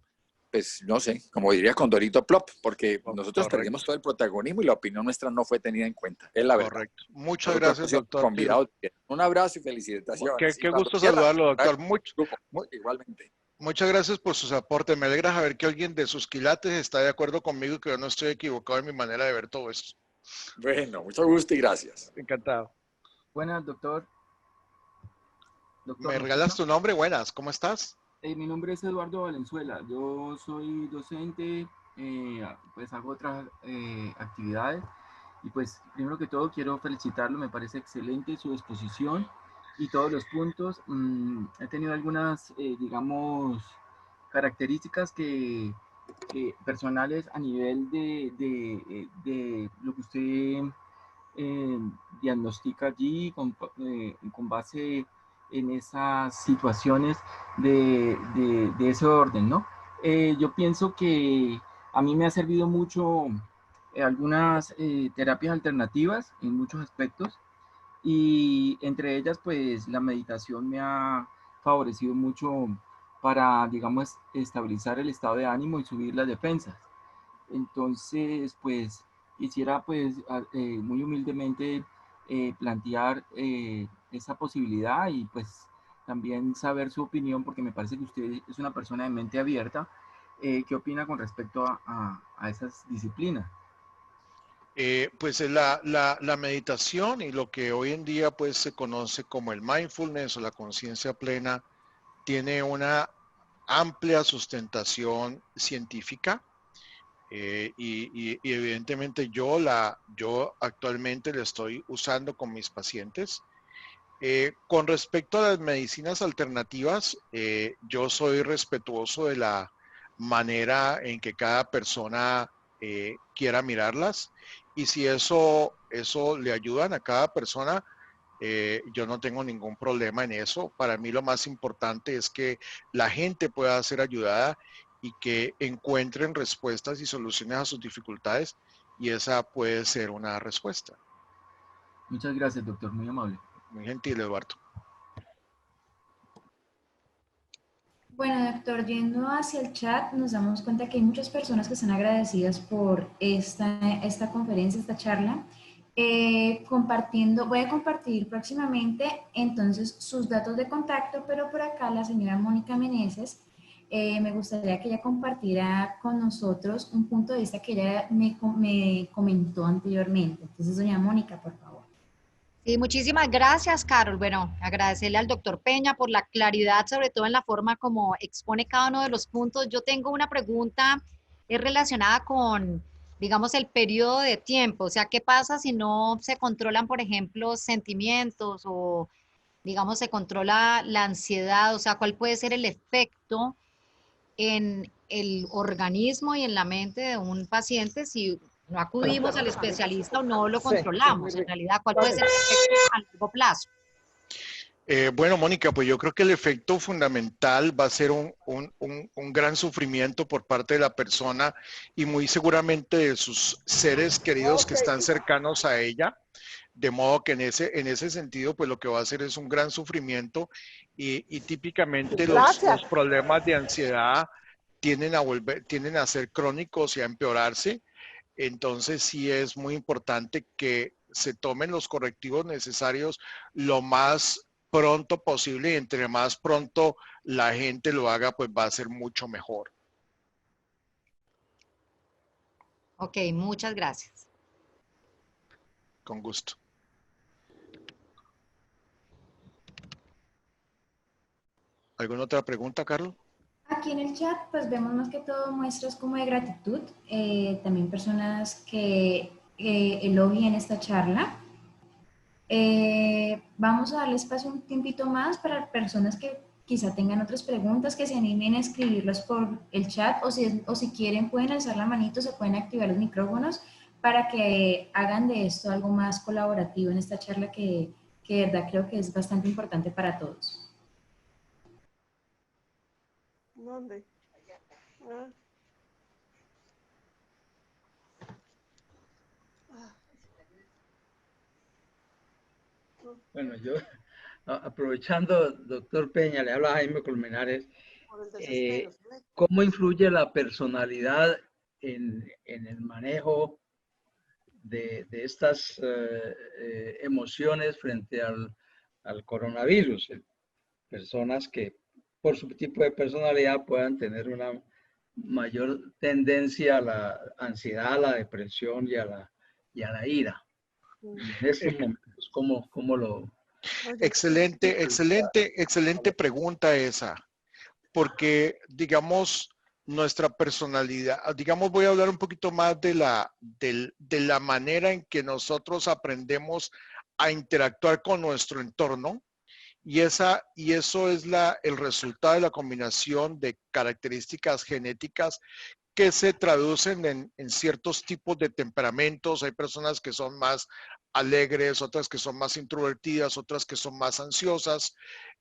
F: pues no sé, como diría Condorito Plop, porque nosotros perdimos todo el protagonismo y la opinión nuestra no fue tenida en cuenta. Es la verdad.
B: Correcto. Muchas gracias, doctor.
F: Un abrazo y felicitaciones.
B: Qué gusto saludarlo, doctor.
F: Igualmente.
B: Muchas gracias por sus aportes. Me alegra saber que alguien de sus quilates está de acuerdo conmigo y que yo no estoy equivocado en mi manera de ver todo esto.
F: Bueno, mucho gusto y gracias.
B: Encantado.
G: Buenas, doctor.
B: ¿Me regalas tu nombre? Buenas, ¿cómo estás?
G: Mi nombre es Eduardo Valenzuela. Yo soy docente, pues hago otras actividades. Y pues, primero que todo, quiero felicitarlo. Me parece excelente su exposición y todos los puntos. He tenido algunas, digamos, características que personales a nivel de lo que usted diagnostica allí con base en esas situaciones de ese orden, ¿no? Yo pienso que a mí me ha servido mucho algunas terapias alternativas en muchos aspectos y entre ellas pues la meditación me ha favorecido mucho para, digamos, estabilizar el estado de ánimo y subir las defensas. Entonces, pues quisiera pues muy humildemente plantear esa posibilidad y pues también saber su opinión porque me parece que usted es una persona de mente abierta. ¿Qué opina con respecto a esas disciplinas?
B: Pues la meditación y lo que hoy en día pues se conoce como el mindfulness o la conciencia plena tiene una amplia sustentación científica. Y evidentemente yo actualmente la estoy usando con mis pacientes. Con respecto a las medicinas alternativas, yo soy respetuoso de la manera en que cada persona quiera mirarlas y si eso le ayudan a cada persona, yo no tengo ningún problema en eso. Para mí lo más importante es que la gente pueda ser ayudada y que encuentren respuestas y soluciones a sus dificultades y esa puede ser una respuesta.
G: Muchas gracias, doctor, muy amable.
B: Muy gentil, Eduardo.
H: Bueno, doctor, yendo hacia el chat, nos damos cuenta que hay muchas personas que están agradecidas por esta conferencia, esta charla. Voy a compartir próximamente entonces sus datos de contacto, pero por acá la señora Mónica Meneses, me gustaría que ella compartiera con nosotros un punto de vista que ella me comentó anteriormente. Entonces, doña Mónica, por favor.
A: Sí, muchísimas gracias, Carol. Bueno, agradecerle al doctor Peña por la claridad, sobre todo en la forma como expone cada uno de los puntos. Yo tengo una pregunta relacionada con, digamos, el periodo de tiempo. O sea, ¿qué pasa si no se controlan, por ejemplo, sentimientos o, digamos, se controla la ansiedad? O sea, ¿cuál puede ser el efecto en el organismo y en la mente de un paciente si no acudimos al especialista o no lo controlamos? En realidad, ¿cuál puede ser el efecto a largo plazo?
B: Bueno, Mónica, pues yo creo que el efecto fundamental va a ser un gran sufrimiento por parte de la persona y muy seguramente de sus seres queridos que están cercanos a ella. De modo que en ese sentido, pues lo que va a hacer es un gran sufrimiento y típicamente los problemas de ansiedad tienden a ser crónicos y a empeorarse. Entonces sí es muy importante que se tomen los correctivos necesarios lo más pronto posible y entre más pronto la gente lo haga, pues va a ser mucho mejor.
A: Ok, muchas gracias.
B: Con gusto. ¿Alguna otra pregunta, Carlos?
H: Aquí en el chat, pues vemos más que todo muestras como de gratitud, también personas que elogian esta charla. Vamos a darle espacio un tiempito más para personas que quizá tengan otras preguntas, que se animen a escribirlas por el chat, o si quieren pueden alzar la manito, se pueden activar los micrófonos para que hagan de esto algo más colaborativo en esta charla que de verdad creo que es bastante importante para todos.
I: ¿Dónde? Ah.
D: Bueno, yo, aprovechando, doctor Peña, le habla Jaime Colmenares, ¿cómo influye la personalidad en el manejo de estas emociones frente al coronavirus? Personas que por su tipo de personalidad puedan tener una mayor tendencia a la ansiedad, a la depresión y a la ira. En estos momentos, ¿cómo lo...?
B: Excelente pregunta esa, porque digamos nuestra personalidad, digamos voy a hablar un poquito más de la manera en que nosotros aprendemos a interactuar con nuestro entorno. Y eso es el resultado de la combinación de características genéticas que se traducen en ciertos tipos de temperamentos. Hay personas que son más alegres, otras que son más introvertidas, otras que son más ansiosas,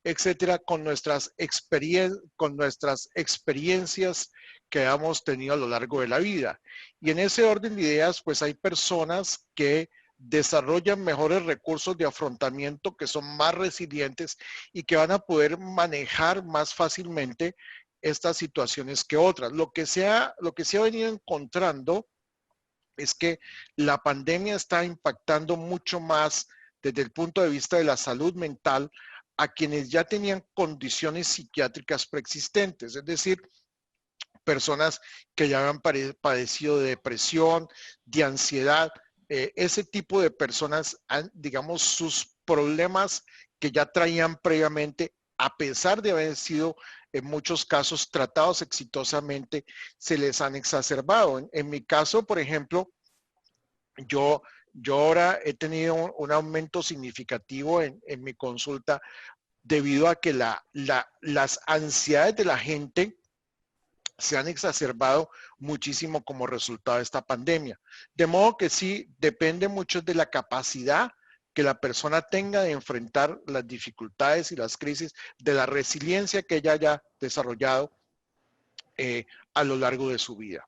B: etcétera, con nuestras experiencias que hemos tenido a lo largo de la vida. Y en ese orden de ideas, pues hay personas que desarrollan mejores recursos de afrontamiento, que son más resilientes y que van a poder manejar más fácilmente estas situaciones que otras. Lo que se ha venido encontrando es que la pandemia está impactando mucho más desde el punto de vista de la salud mental a quienes ya tenían condiciones psiquiátricas preexistentes, es decir, personas que ya habían padecido de depresión, de ansiedad. Ese tipo de personas, digamos, sus problemas que ya traían previamente, a pesar de haber sido en muchos casos tratados exitosamente, se les han exacerbado. En mi caso, por ejemplo, yo ahora he tenido un aumento significativo en mi consulta debido a que las ansiedades de la gente se han exacerbado muchísimo como resultado de esta pandemia. De modo que sí, depende mucho de la capacidad que la persona tenga de enfrentar las dificultades y las crisis, de la resiliencia que ella haya desarrollado a lo largo de su vida.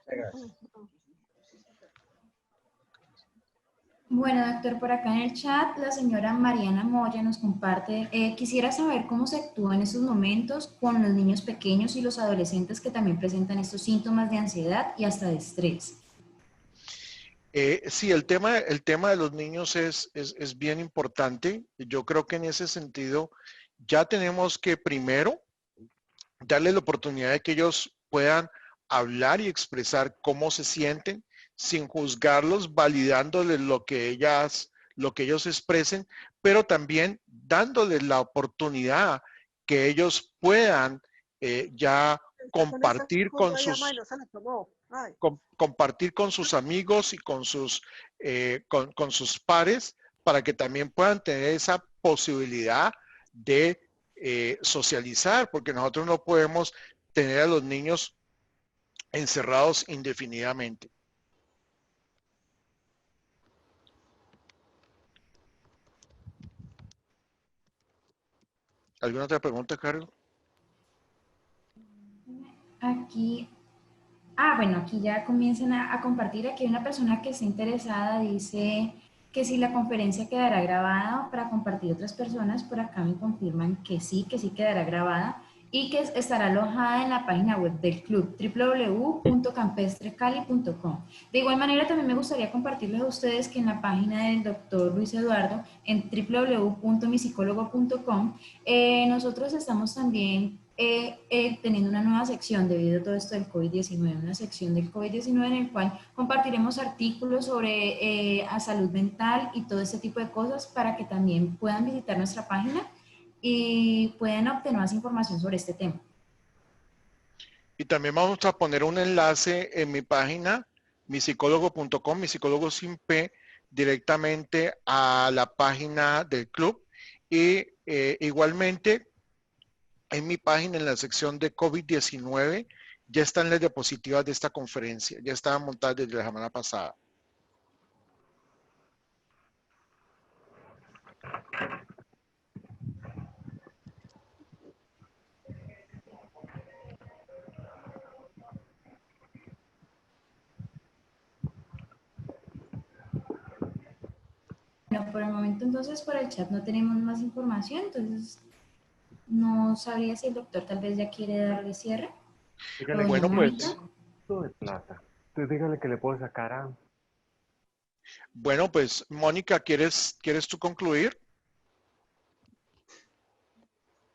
D: Gracias.
H: Bueno, doctor, por acá en el chat la señora Mariana Moya nos comparte, quisiera saber cómo se actúa en estos momentos con los niños pequeños y los adolescentes que también presentan estos síntomas de ansiedad y hasta de estrés.
B: Sí, el tema de los niños es bien importante. Yo creo que en ese sentido ya tenemos que primero darle la oportunidad de que ellos puedan hablar y expresar cómo se sienten, sin juzgarlos, validándoles lo que ellos expresen, pero también dándoles la oportunidad que ellos puedan ya compartir con sus amigos y con sus pares, para que también puedan tener esa posibilidad de socializar, porque nosotros no podemos tener a los niños encerrados indefinidamente. ¿Alguna otra pregunta, Carlos?
H: Aquí, bueno, aquí ya comienzan a compartir. Aquí hay una persona que está interesada, dice que si la conferencia quedará grabada para compartir otras personas. Por acá me confirman que sí quedará grabada y que estará alojada en la página web del club, www.campestrecali.com. De igual manera, también me gustaría compartirles a ustedes que en la página del doctor Luis Eduardo, en www.misicólogo.com, nosotros estamos también teniendo una nueva sección debido a todo esto del COVID-19, una sección del COVID-19 en el cual compartiremos artículos sobre salud mental y todo este tipo de cosas para que también puedan visitar nuestra página y pueden obtener más información sobre este tema.
B: Y también vamos a poner un enlace en mi página, misicólogo.com, mi psicólogo sin P, directamente a la página del club. Y igualmente, en mi página, en la sección de COVID-19, ya están las diapositivas de esta conferencia. Ya estaban montadas desde la semana pasada.
H: Bueno, por el momento entonces por el chat no tenemos más información, entonces no sabría si el doctor tal vez ya quiere darle cierre.
J: Dígale,
B: Bueno, pues,
J: de plata. Entonces dígale que le puedo sacar a...
B: bueno, pues, Mónica, ¿quieres tú concluir?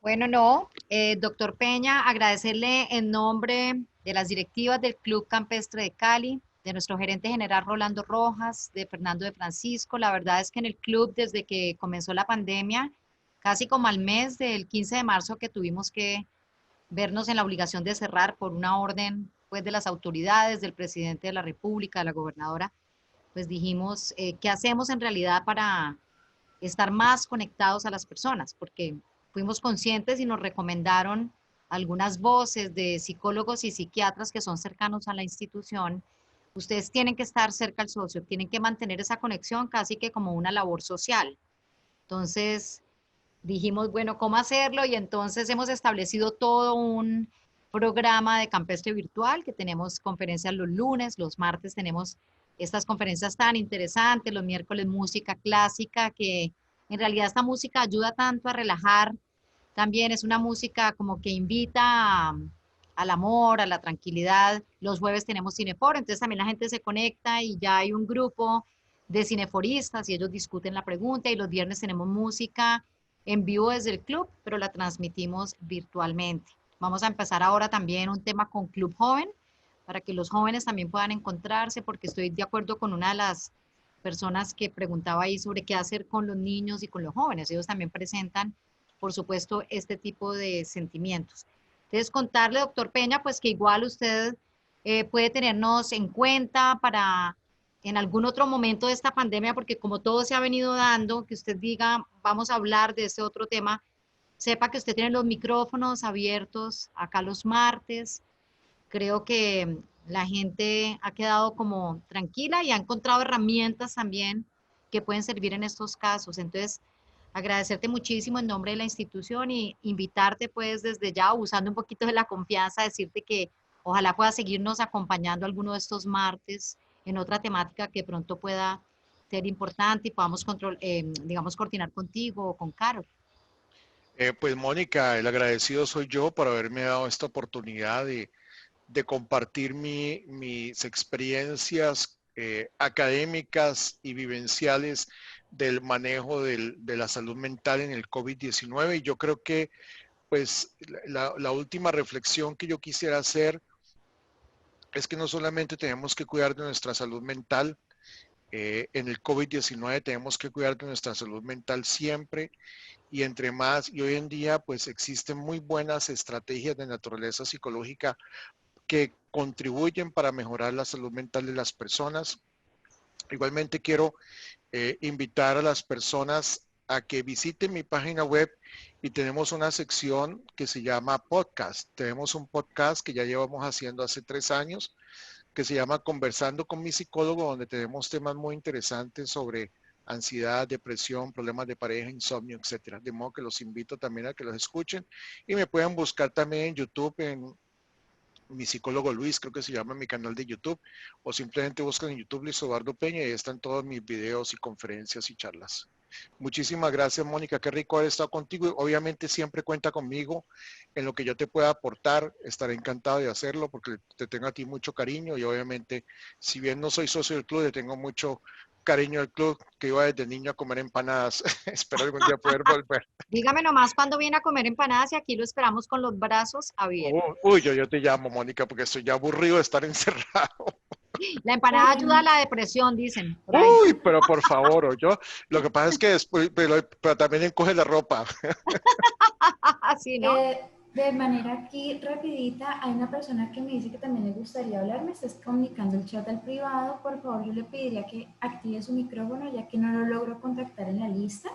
A: Bueno, no, doctor Peña, agradecerle en nombre de las directivas del Club Campestre de Cali, de nuestro gerente general Rolando Rojas, de Fernando de Francisco. La verdad es que en el club, desde que comenzó la pandemia, casi como al mes del 15 de marzo que tuvimos que vernos en la obligación de cerrar por una orden pues, de las autoridades, del presidente de la República, de la gobernadora, pues dijimos, ¿qué hacemos en realidad para estar más conectados a las personas? Porque fuimos conscientes y nos recomendaron algunas voces de psicólogos y psiquiatras que son cercanos a la institución. Ustedes tienen que estar cerca al socio, tienen que mantener esa conexión casi que como una labor social. Entonces, dijimos, bueno, ¿cómo hacerlo? Y entonces hemos establecido todo un programa de campestre virtual, que tenemos conferencias los lunes, los martes tenemos estas conferencias tan interesantes, los miércoles música clásica, que en realidad esta música ayuda tanto a relajar, también es una música como que invita al amor, a la tranquilidad. Los jueves tenemos cineforo, entonces también la gente se conecta y ya hay un grupo de cineforistas y ellos discuten la pregunta, y los viernes tenemos música en vivo desde el club, pero la transmitimos virtualmente. Vamos a empezar ahora también un tema con Club Joven, para que los jóvenes también puedan encontrarse, porque estoy de acuerdo con una de las personas que preguntaba ahí sobre qué hacer con los niños y con los jóvenes. Ellos también presentan, por supuesto, este tipo de sentimientos. Entonces, contarle, doctor Peña, pues que igual usted puede tenernos en cuenta para en algún otro momento de esta pandemia, porque como todo se ha venido dando, que usted diga, vamos a hablar de este otro tema, sepa que usted tiene los micrófonos abiertos acá los martes. Creo que la gente ha quedado como tranquila y ha encontrado herramientas también que pueden servir en estos casos. Entonces, agradecerte muchísimo en nombre de la institución y invitarte pues desde ya, usando un poquito de la confianza, decirte que ojalá pueda seguirnos acompañando alguno de estos martes en otra temática que pronto pueda ser importante y podamos digamos, coordinar contigo o con Carol.
B: Pues, Mónica, el agradecido soy yo por haberme dado esta oportunidad de compartir mis experiencias académicas y vivenciales del manejo de la salud mental en el COVID-19. Y yo creo que, pues, la última reflexión que yo quisiera hacer es que no solamente tenemos que cuidar de nuestra salud mental, en el COVID-19 tenemos que cuidar de nuestra salud mental siempre, y entre más, y hoy en día pues existen muy buenas estrategias de naturaleza psicológica que contribuyen para mejorar la salud mental de las personas. Igualmente quiero invitar a las personas a que visiten mi página web, y tenemos una sección que se llama podcast. Tenemos un podcast que ya llevamos haciendo hace 3 años, que se llama Conversando con mi psicólogo, donde tenemos temas muy interesantes sobre ansiedad, depresión, problemas de pareja, insomnio, etcétera. De modo que los invito también a que los escuchen, y me pueden buscar también en YouTube, en mi psicólogo Luis, creo que se llama mi canal de YouTube, o simplemente buscan en YouTube Luis Eduardo Peña y ahí están todos mis videos y conferencias y charlas. Muchísimas gracias, Mónica, qué rico haber estado contigo, y obviamente siempre cuenta conmigo en lo que yo te pueda aportar. Estaré encantado de hacerlo porque te tengo a ti mucho cariño, y obviamente, si bien no soy socio del club, le tengo mucho cariño al club, que iba desde niño a comer empanadas. Espero algún día poder volver.
A: Dígame nomás cuándo viene a comer empanadas y aquí lo esperamos con los brazos abiertos.
B: Uy, yo te llamo, Mónica, porque estoy ya aburrido de estar encerrado.
A: La empanada ayuda a la depresión, dicen. Por ahí.
B: Uy, pero por favor, lo que pasa es que después, pero también encoge la ropa.
A: Así, ¿no?
H: De manera aquí rapidita, hay una persona que me dice que también le gustaría hablar, me está comunicando el chat al privado. Por favor, yo le pediría que active su micrófono ya que no lo logro contactar en la lista.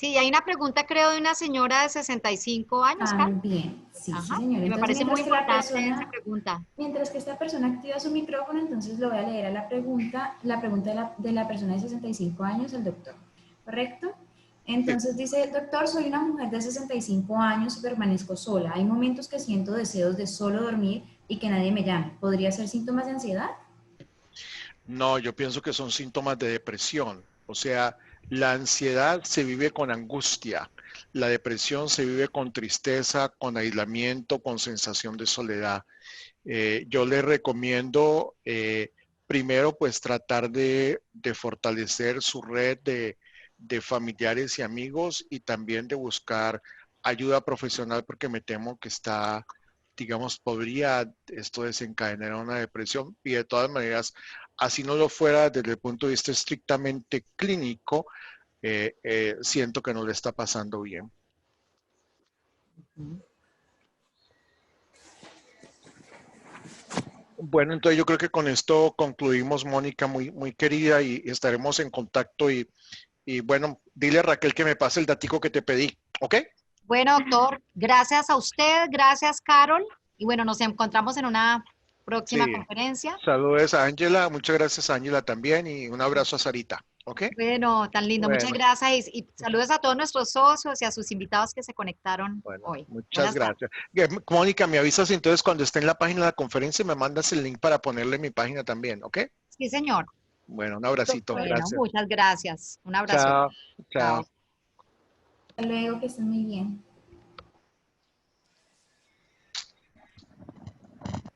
A: Sí, hay una pregunta, creo, de una señora de 65 años, Carol.
H: También, sí,
A: Ajá.
H: sí, señor.
A: Y me
H: Entonces,
A: parece muy
H: mientras que la
A: importante
H: persona,
A: esa pregunta.
H: mientras que esta persona activa su micrófono, entonces lo voy a leer a la pregunta de la persona de 65 años, el doctor. ¿Correcto? Entonces dice, doctor, soy una mujer de 65 años y permanezco sola. Hay momentos que siento deseos de solo dormir y que nadie me llame. ¿Podría ser síntomas de ansiedad?
B: No, yo pienso que son síntomas de depresión. O sea, la ansiedad se vive con angustia, la depresión se vive con tristeza, con aislamiento, con sensación de soledad. Yo le recomiendo primero pues tratar de fortalecer su red de familiares y amigos y también de buscar ayuda profesional porque me temo que está, digamos, podría esto desencadenar una depresión y de todas maneras, así no lo fuera desde el punto de vista estrictamente clínico, siento que no le está pasando bien. Bueno, entonces yo creo que con esto concluimos, Mónica, muy querida, y estaremos en contacto y bueno, dile a Raquel que me pase el datico que te pedí, ¿ok?
A: Bueno, doctor, gracias a usted, gracias, Carol. Y bueno, nos encontramos en una próxima
B: Sí.
A: conferencia.
B: Saludos a Ángela, muchas gracias a Ángela también y un abrazo a Sarita, ¿ok?
A: Bueno, tan lindo, muchas
B: Bueno,
A: gracias y saludos a todos nuestros socios y a sus invitados que se conectaron
B: bueno,
A: hoy.
B: muchas
A: Buenas tardes.
B: gracias. Mónica, me avisas entonces cuando esté en la página de la conferencia y me mandas el link para ponerle en mi página también, ¿ok?
A: Sí, señor.
B: Bueno, un abracito,
A: Bueno,
B: gracias.
A: muchas gracias. Un abrazo.
B: Chao,
A: Chao.
B: chao.
H: Hasta luego, que estén muy bien.